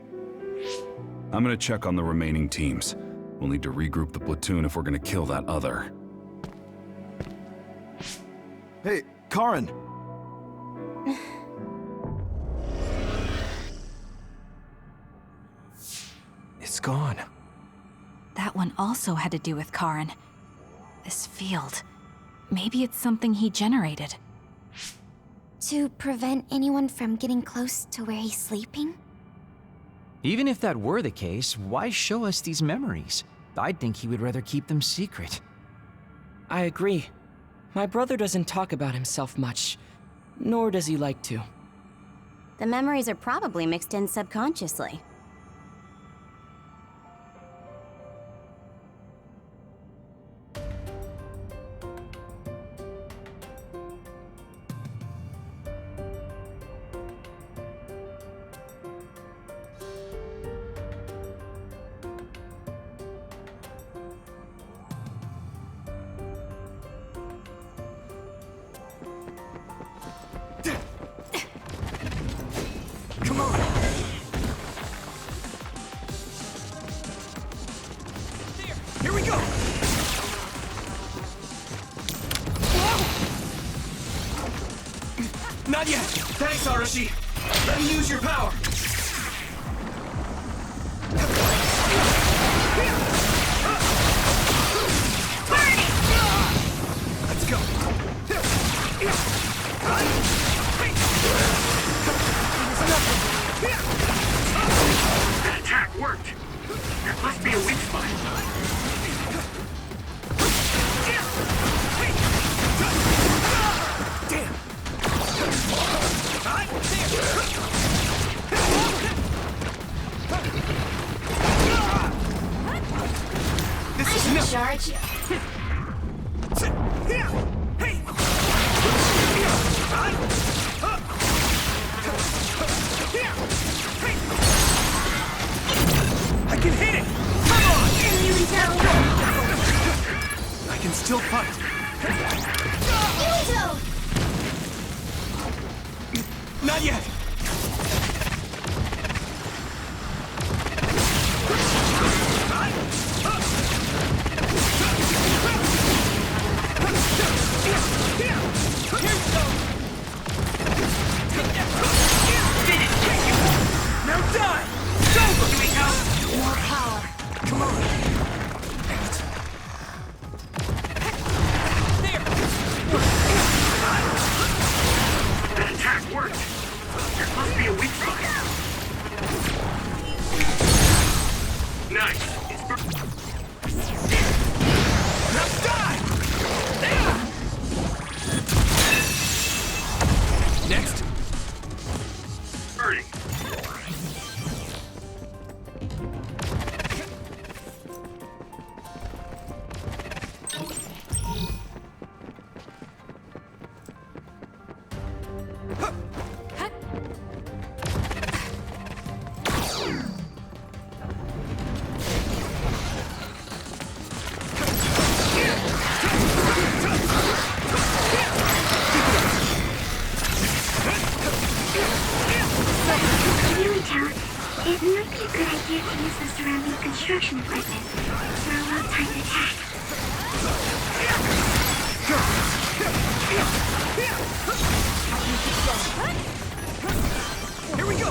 I'm gonna check on the remaining teams. We'll need to regroup the platoon if we're gonna kill that other. Hey, Karin! It's gone. That one also had to do with Karin. This field. Maybe it's something he generated. To prevent anyone from getting close to where he's sleeping? Even if that were the case, why show us these memories? I'd think he would rather keep them secret. I agree. My brother doesn't talk about himself much, nor does he like to. The memories are probably mixed in subconsciously. Come on! Here we go! Not yet! Thanks, Arashi! Let me use your power! Let's go! That attack worked! There must be a weak spot. Damn! This is no Charge you. I can hit it! Come on! Yuito! I can still fight! Yuito! Not yet! It might be a good idea to use the surrounding construction equipment for a well-timed attack. Here we go!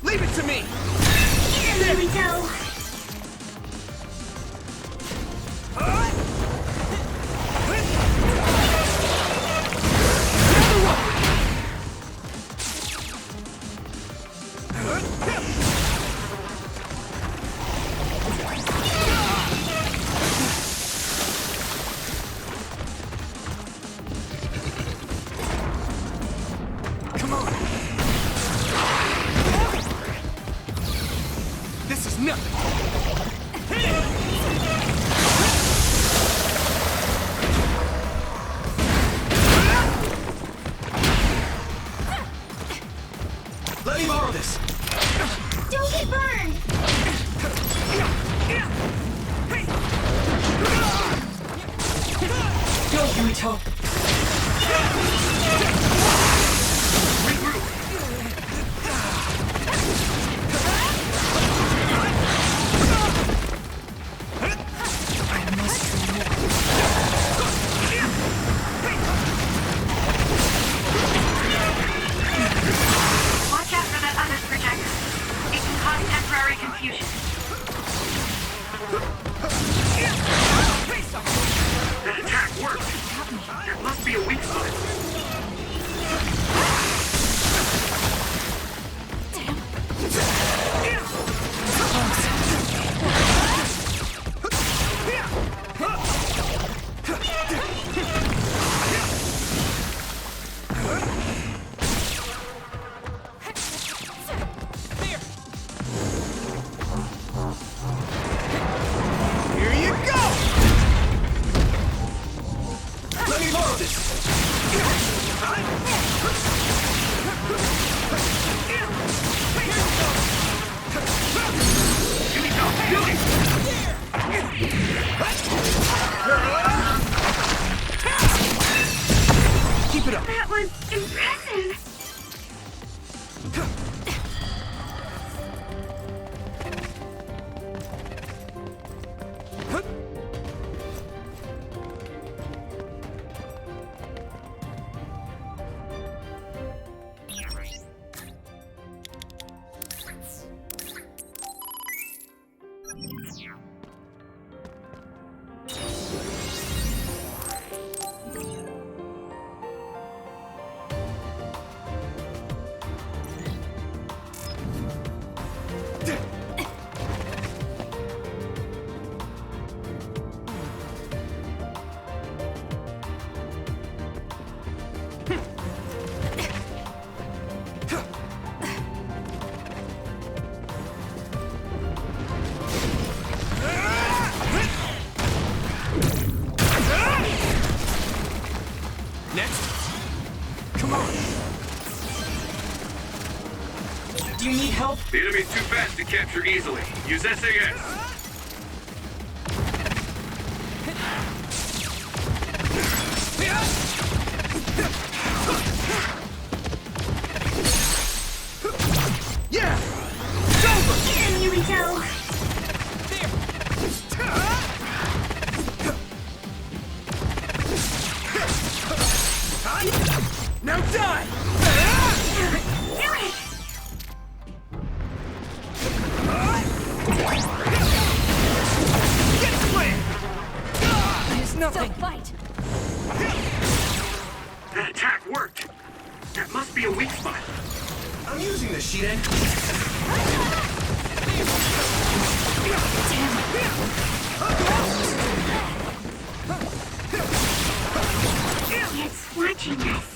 Leave it to me! There we go! Come on! This is nothing! Let me borrow this! Don't get burned! Go, Yuito! Watch out for that other projector. It can cause temporary confusion. That attack worked! There must be a weak spot. Here you go! Let me borrow this! Keep it up! That was impressive! Next! Come on! Do you need help? The enemy's too fast to capture easily. Use SAS. Yeah! Here we go! Now die! Do it! Get slammed! There's nothing! Fight! That attack worked! That must be a weak spot. I'm using this, Shiden. Damn. It's watching us.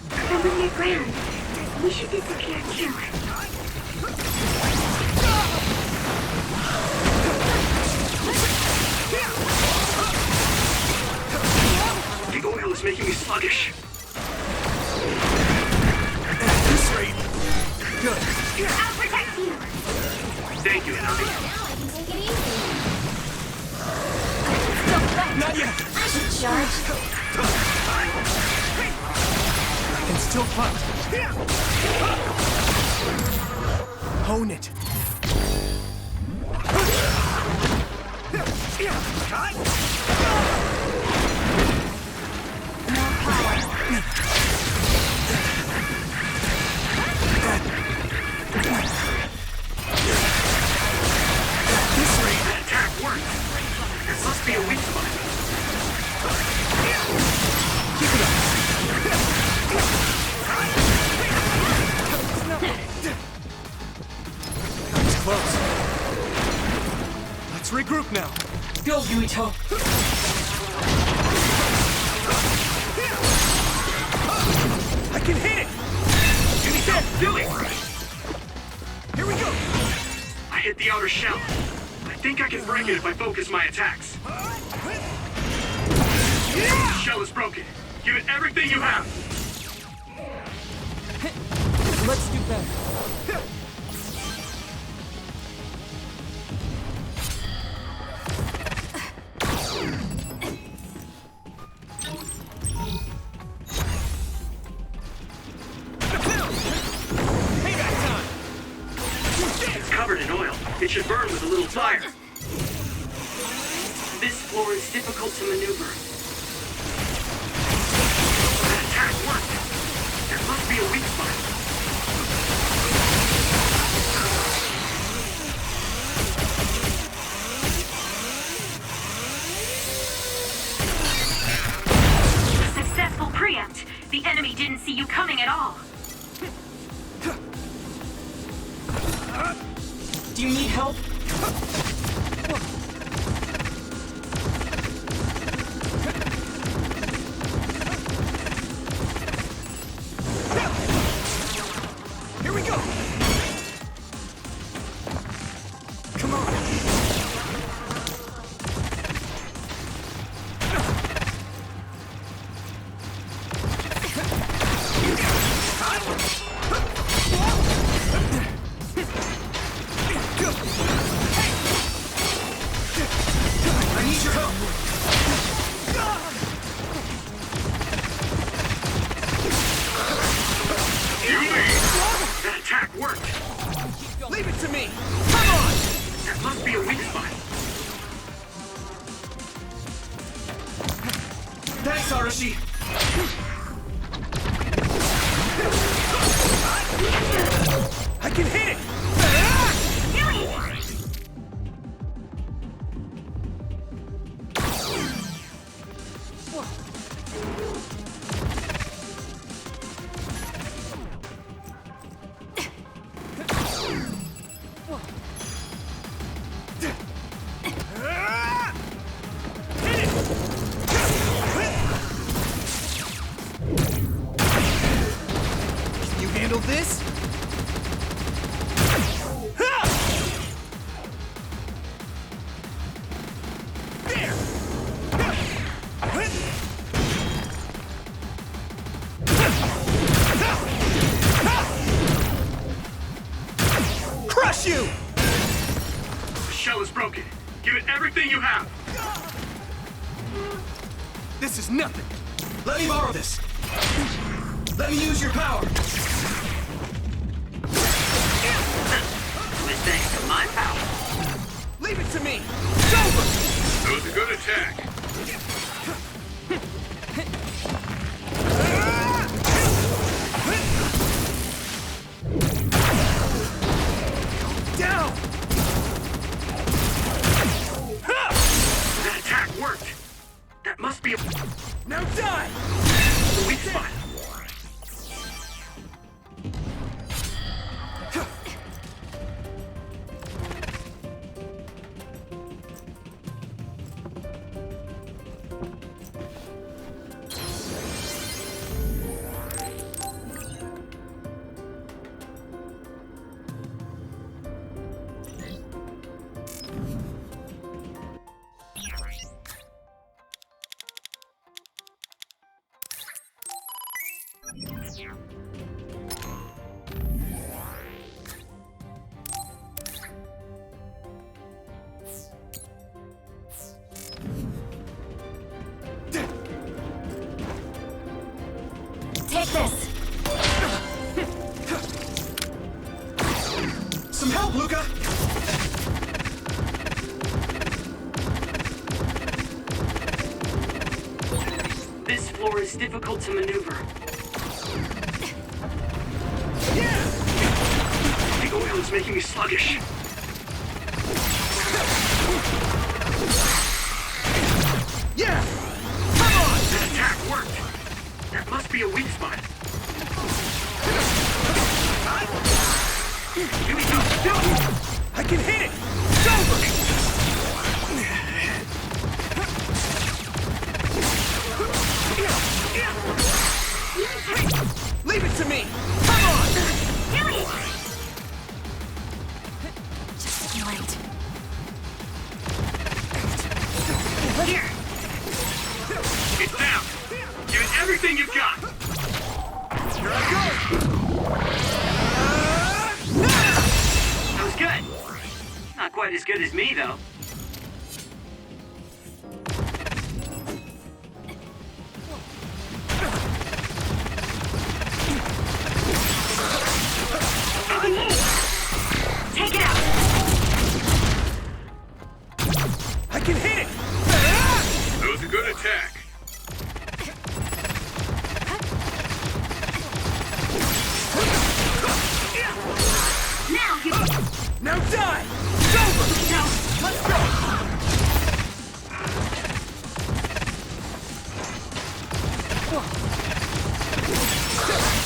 Cover your ground. We should disappear too. The oil is making me sluggish. At this rate. Good. I'll protect you. Thank you, Navi. Take it easy. Not yet. I should charge. I can still fight. Hone it. That attack worked. There must be a weak spot. Keep it up. That was close. Let's regroup now. Go, Yuito! I can hit it! Give me help! Do it! Here we go! I hit the outer shell. I think I can break it if I focus my attacks. The shell is broken. Give it everything you have. Let's do better. It's covered in oil. It should burn with a little fire. This floor is difficult to maneuver. That attack worked. There must be a weak spot. Successful preempt. The enemy didn't see you coming at all. Do you need help? Here we go! Come on! I need your help! You lead! That attack worked! Leave it to me! Come on! There must be a weak spot. Thanks, Arashi! I can hit it! Can you handle this? Crush you! The shell is broken. Give it everything you have. This is nothing. Let me borrow this. Let me use your power. With thanks to my power. Leave it to me. It's over. That was a good attack. Down. That attack worked. That must be a... Now die. The weak spot. Take this! Some help, Luca! This floor is difficult to maneuver. The oil is making me sluggish. Yeah! Come on! That attack worked! That must be a weak spot. Yuito, no! I can hit it! It's over! Leave it to me! Come on! Do it! Just wait. Here! It's down! Give it everything you've got! Here I go! That was good! Not quite as good as me, though. Take it out! I can hit it! That was a good attack. Now you... Now die! It's over! No! Let's go!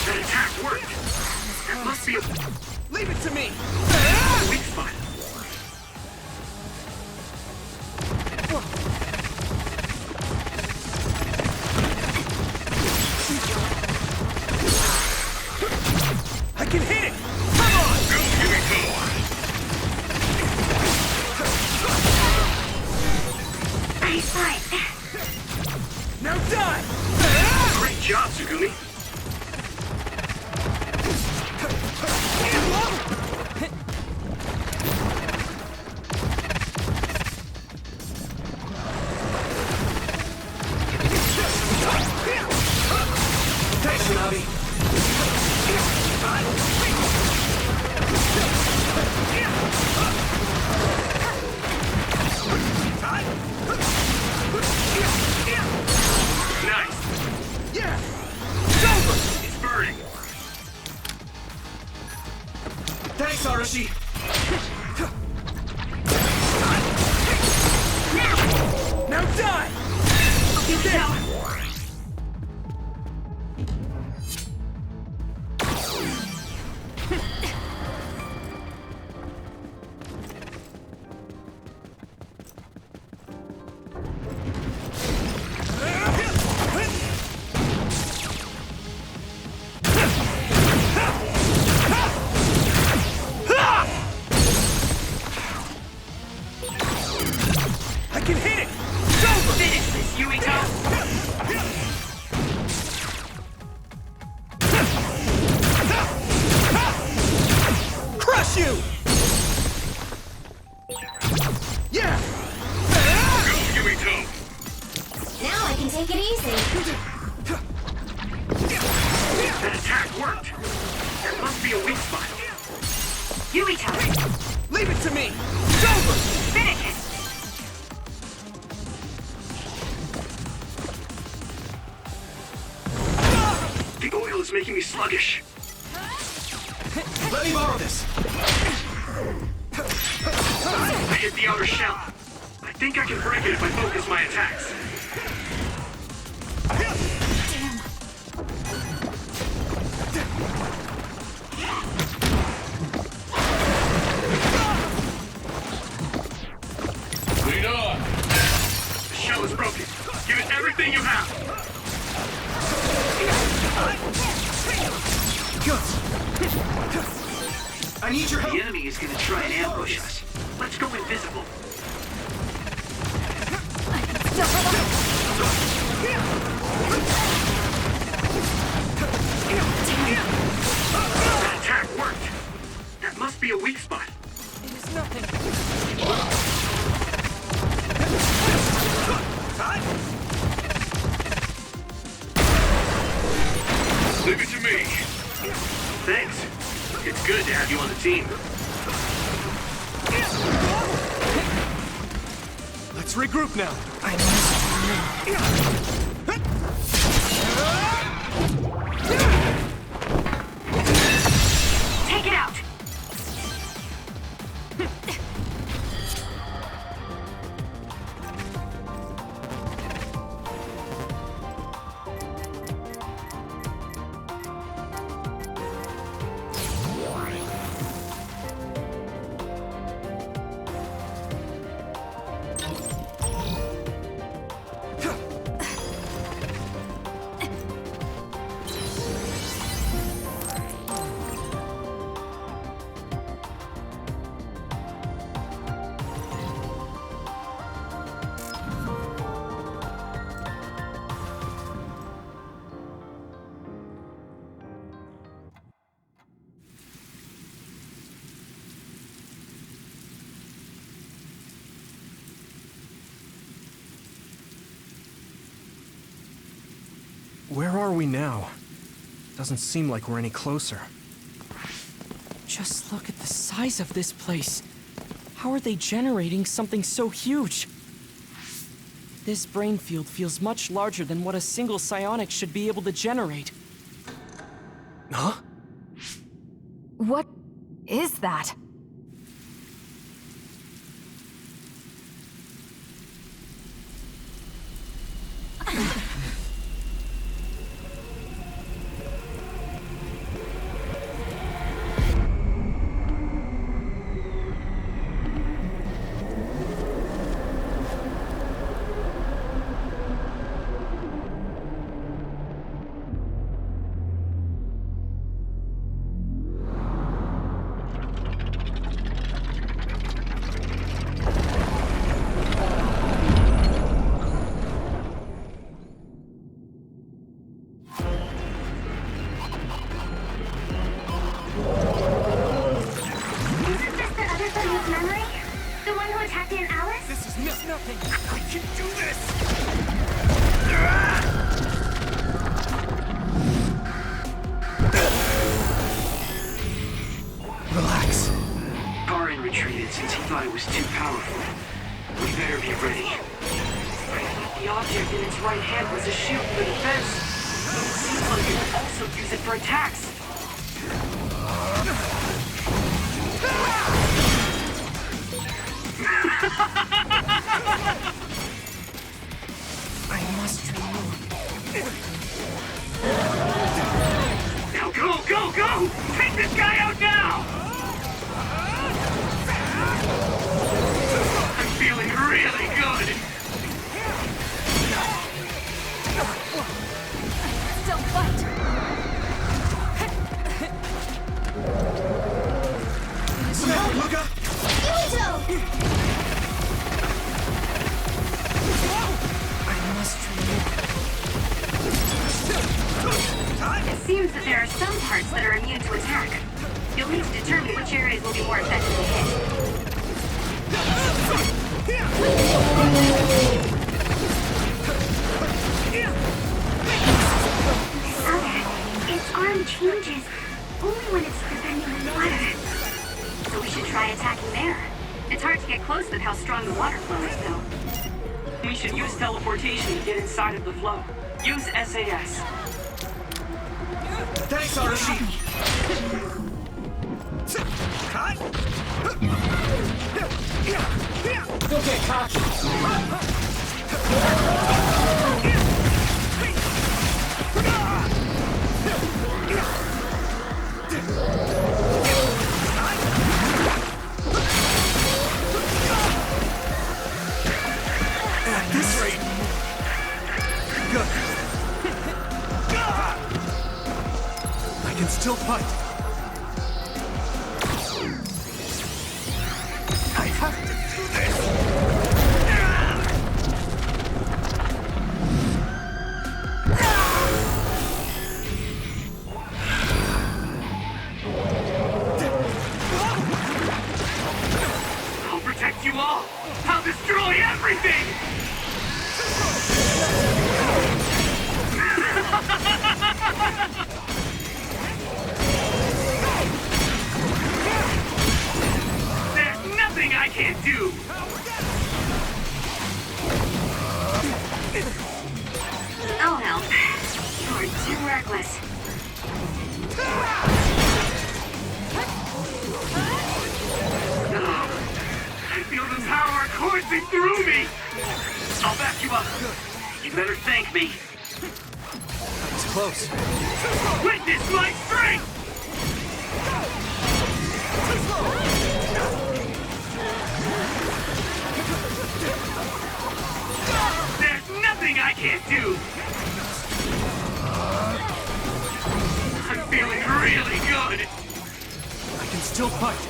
That attack worked! That must be a Leave it to me! weak spot. I can hit it! Come on! Go, Yuito! Nice fight! Now die! Great job, Tsugumi. Thanks, Navi. Nice! Yeah! It's over! It's burning! Thanks, Arashi! Now die! Yuito! I can hit it! It's over! Finish this, Yuito! Crush you! Yeah! Go, Yuito! Now I can take it easy. That attack worked! That must be a weak spot. Yuito! Leave it to me! It's over! Finish it! The oil is making me sluggish. Let me borrow this! I hit the outer shell. I think I can break it if I focus my attacks. Lead on! The shell is broken. Give it everything you have. I need your help! The enemy is going to try and ambush us. Let's go invisible. good to have you on the team. Let's regroup now. Take it out! Where are we now? Doesn't seem like we're any closer. Just look at the size of this place. How are they generating something so huge? This brain field feels much larger than what a single psionic should be able to generate. Huh? What is that? Inside of the flow. Use SAS. Thanks, Arashi! Don't get cocky! At this rate... Good. I can still fight. I have to do this! I'll protect you all! I'll destroy everything! You're too reckless. I feel the power coursing through me! I'll back you up. You better thank me. It's close. Witness my strength! There's nothing I can't do! I'm feeling really good! I can still fight.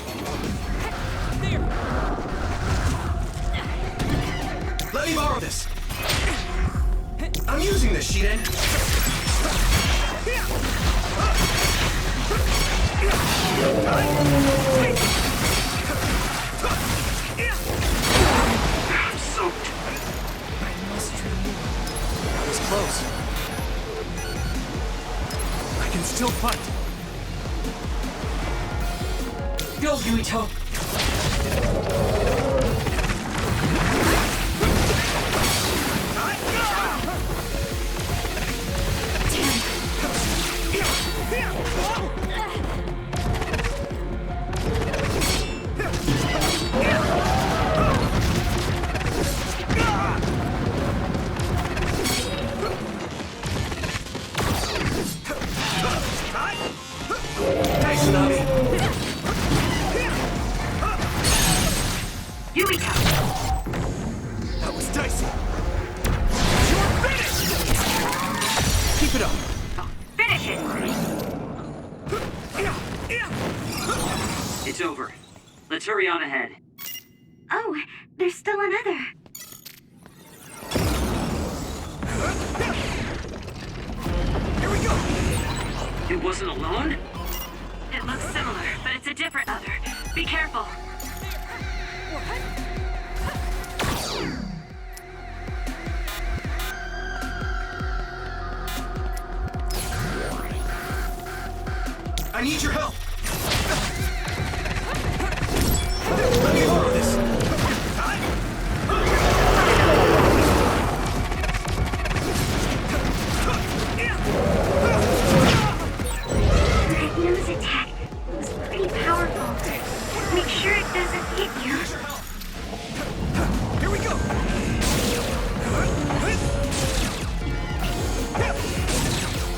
Let me borrow this. I'm using this, Shiden. I'm soaked. That was close. I can still fight. Go, Yuito! Yuito! That was dicey. You're finished! Keep it up. Finish it! It's over. Let's hurry on ahead. Oh, there's still another. Here we go! It wasn't alone? It looks similar, but it's a different other. Be careful. I need your help! Let me borrow this! That nose attack was pretty powerful. Make sure it doesn't hit you. Here we go!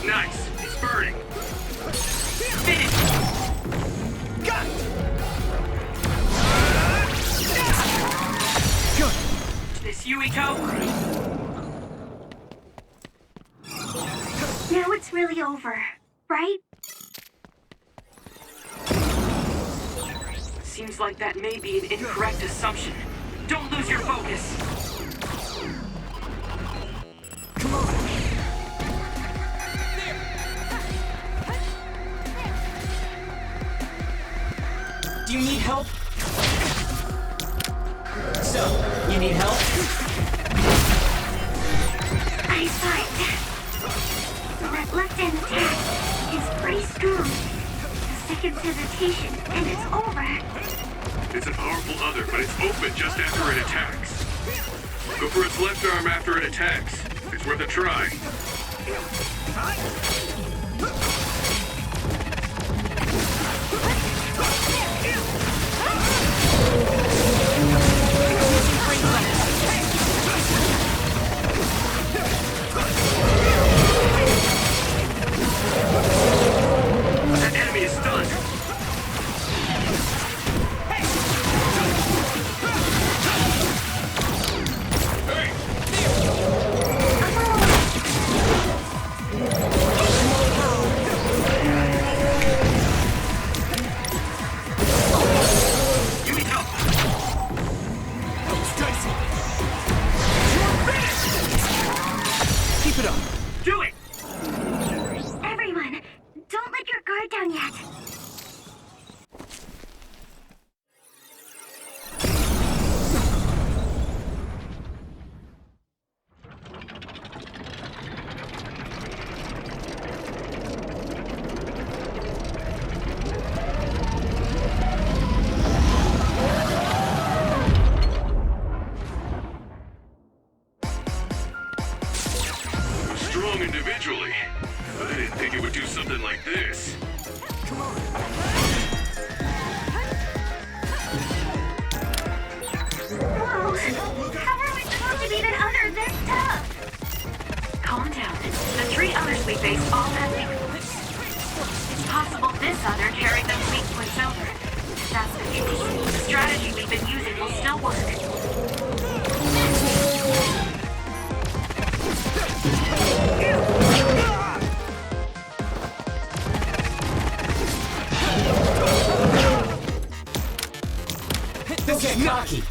Nice. It's burning. Finish! Got it! Good! This Yuito? Now it's really over, right? Seems like that may be an incorrect assumption. Don't lose your focus. Come on! Do you need help? So, you need help? I saw it. That left-hand attack is pretty strong. A second's hesitation, and it's over. It's a powerful other, but it's open just after it attacks. Go for its left arm after it attacks. It's worth a try. That enemy is stunned. Keep it up! Do it! Everyone, don't let your guard down yet. Strong individually, I didn't think it would do something like this. Come on. Whoa! How are we supposed to beat an Other this tough? Calm down. The 3 others we faced all have weak points. It's possible this Other carried those weak points over. If that's the case, the strategy we've been using will still work. Don't get cocky!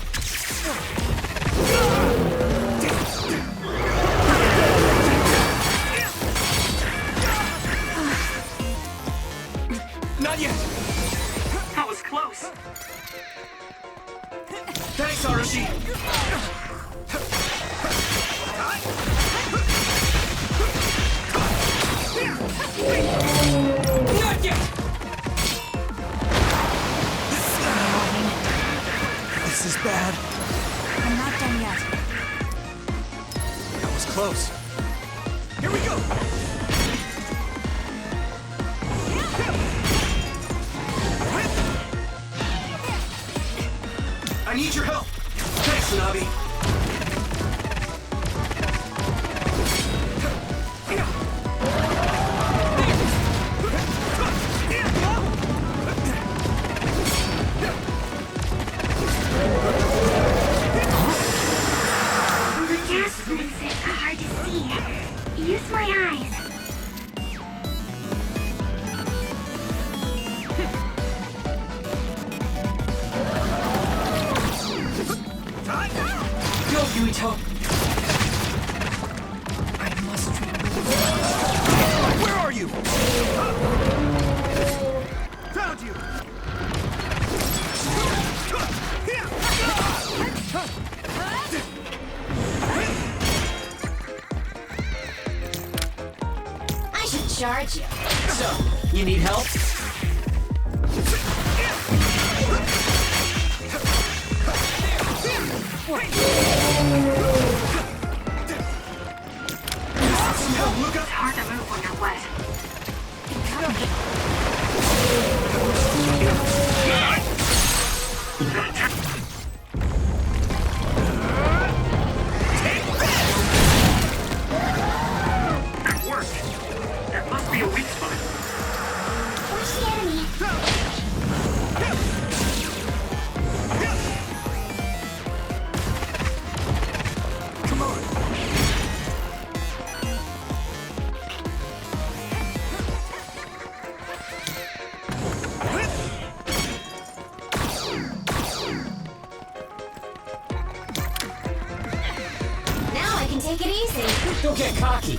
Not yet! That was close. Thanks, Arashi! Not yet! This is bad. I'm not done yet. That was close. Here we go! I need your help! Thanks, Tsunabi! The gas makes it hard to see. Use my eyes. Go, Yuito! I must Where are you? Found you! I should charge you. So, you need help? It's hard to move when you're wet. That worked. That must be a weak spot. Where's the enemy? Come on! Now I can take it easy. Don't get cocky!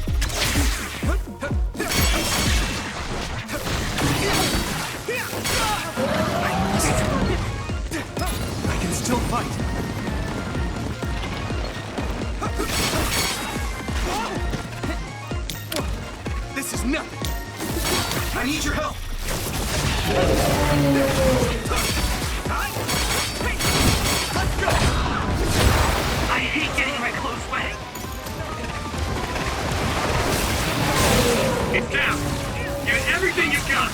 I can still fight! This is nothing! I need your help! Let's go! I hate getting my clothes wet. It's down. Give it everything you've got.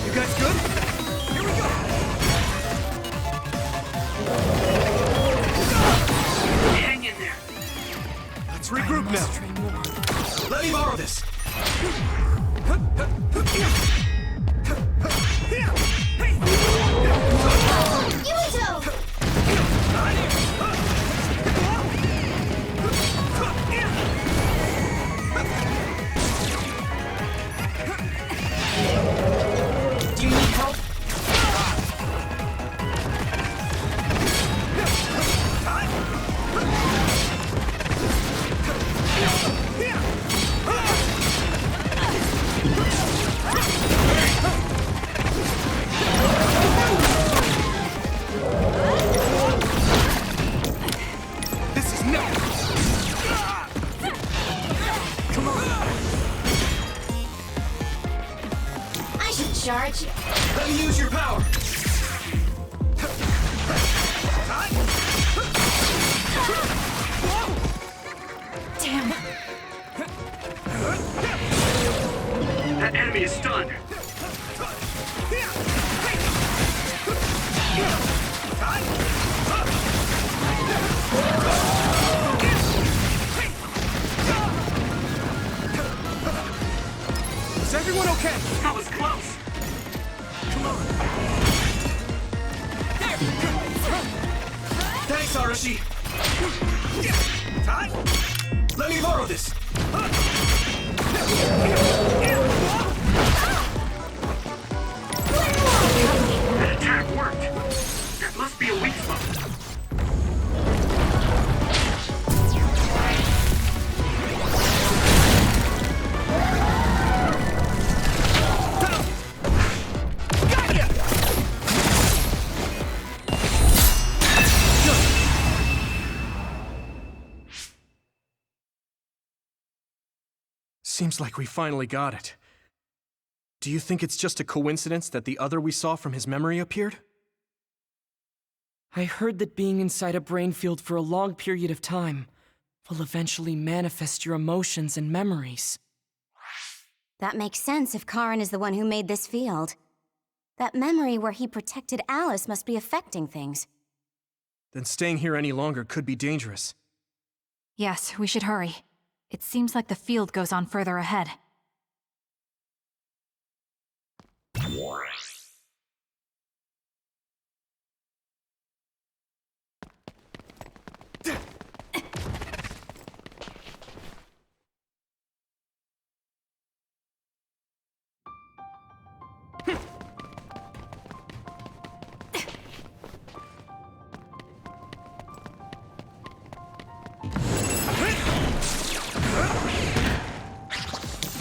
You guys good? Here we go! Hang in there. Let's regroup now. Let me borrow this. Yuito! Do you need help? This is nothing! Come on! I should charge you. Let me use your power! Thanks, Arashi! Let me borrow this! That attack worked! That must be a weak spot. Seems like we finally got it. Do you think it's just a coincidence that the other we saw from his memory appeared? I heard that being inside a brain field for a long period of time will eventually manifest your emotions and memories. That makes sense if Karin is the one who made this field. That memory where he protected Alice must be affecting things. Then staying here any longer could be dangerous. Yes, we should hurry. It seems like the field goes on further ahead.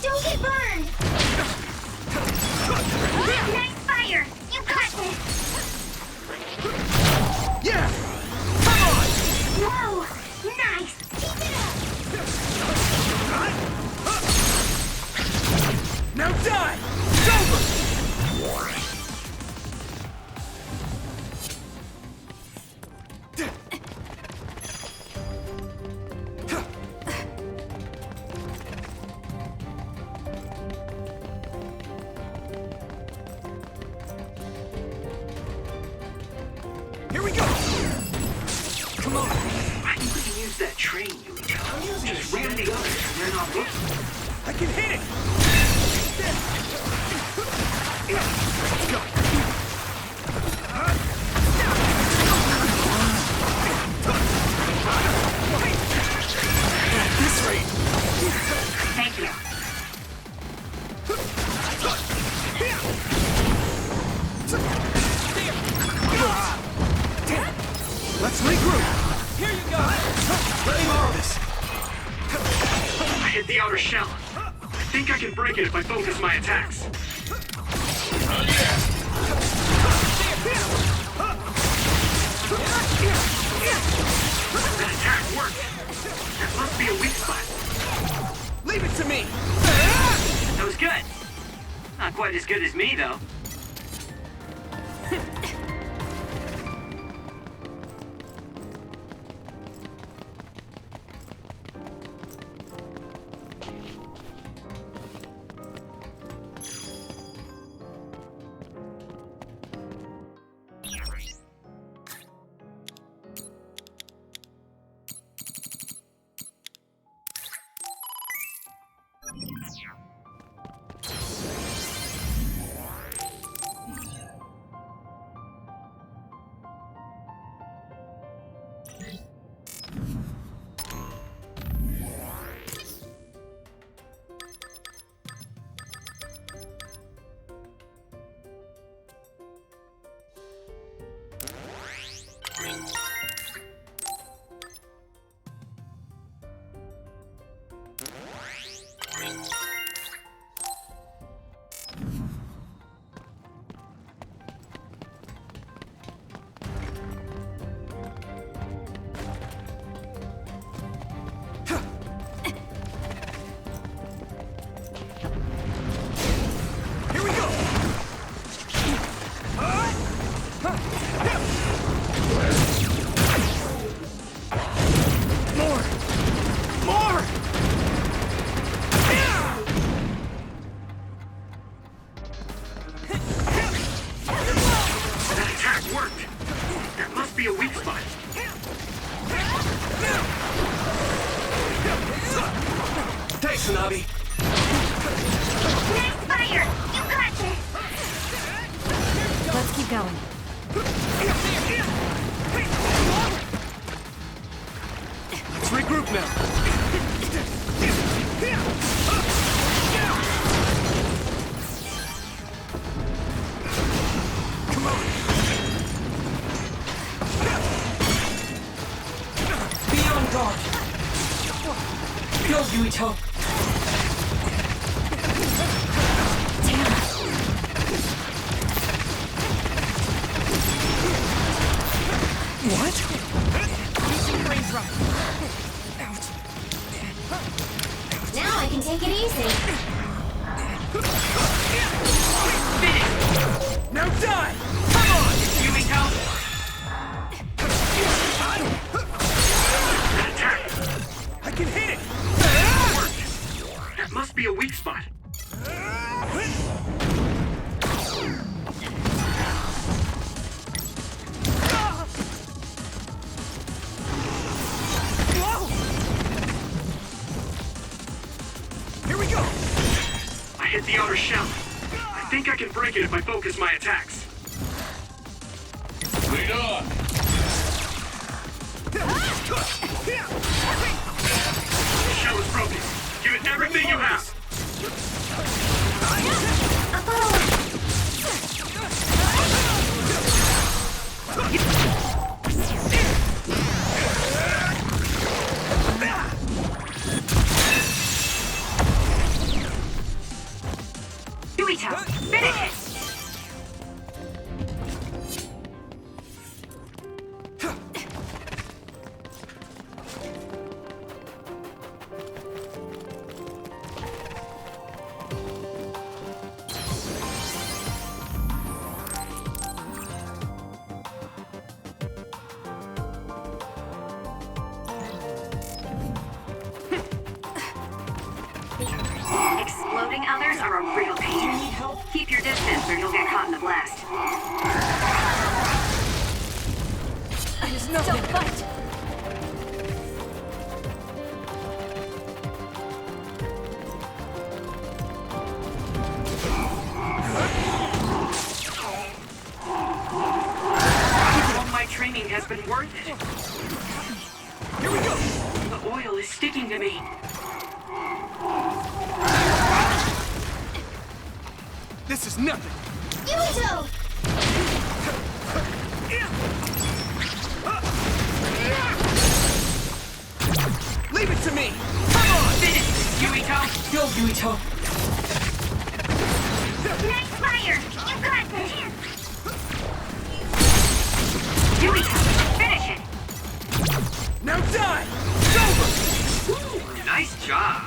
Don't get burned! Nice fire! You got this! Yeah! Come on! Whoa! Nice! Keep it up! Now die! It's over! Here we go! Come on! I think we can use that train, Yuito. Just ram the others and they're not looking. I can hit it! Let's go! At this rate! Thank you. Let's regroup! Here you go! Let me borrow this! I hit the outer shell. I think I can break it if I focus my attacks. That attack worked. That must be a weak spot. Leave it to me! That was good. Not quite as good as me, though. Tsunabi. Nice fire! You got this! Let's keep going. move now! Come on! Be on guard! Go, Yuito! What? Using freeze run. Now I can take it easy. Now die! Come on! Yuito! Attack! I can hit it! That must be a weak spot. Here we go! I hit the outer shell. I think I can break it if I focus my attacks. Lead on! The shell is broken. Give it everything you have. Yuito, finish it! Exploding others are a real pain. Keep your distance or you'll get caught in the blast. Don't fight! All my training has been worth it. Here we go! The oil is sticking to me. This is nothing! Yuito! Leave it to me! Come on! Finish this, Yuito! Go, Yuito! Nice fire! You got this! Yuito, finish it! Now die! It's over! Ooh, nice job!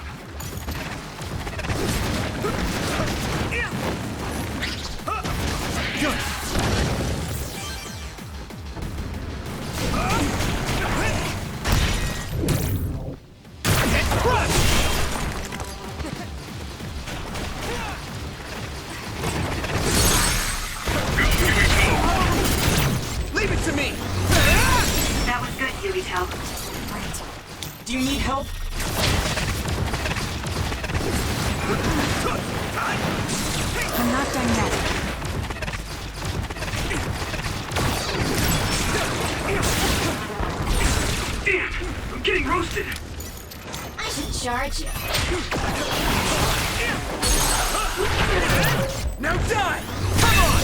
Good! Leave it to me! That was good, Yuito. Do you need help? I'm not done yet. Damn! I'm getting roasted! I should charge you. Now die! Come on!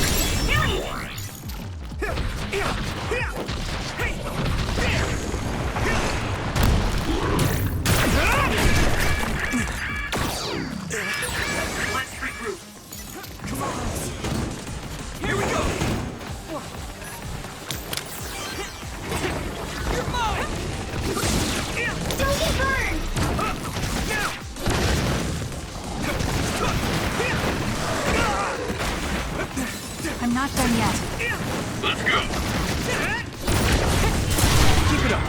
Let's regroup. Come on! Here we go! You're mine! Don't get burned! Now! I'm not done yet. Let's go! Keep it up!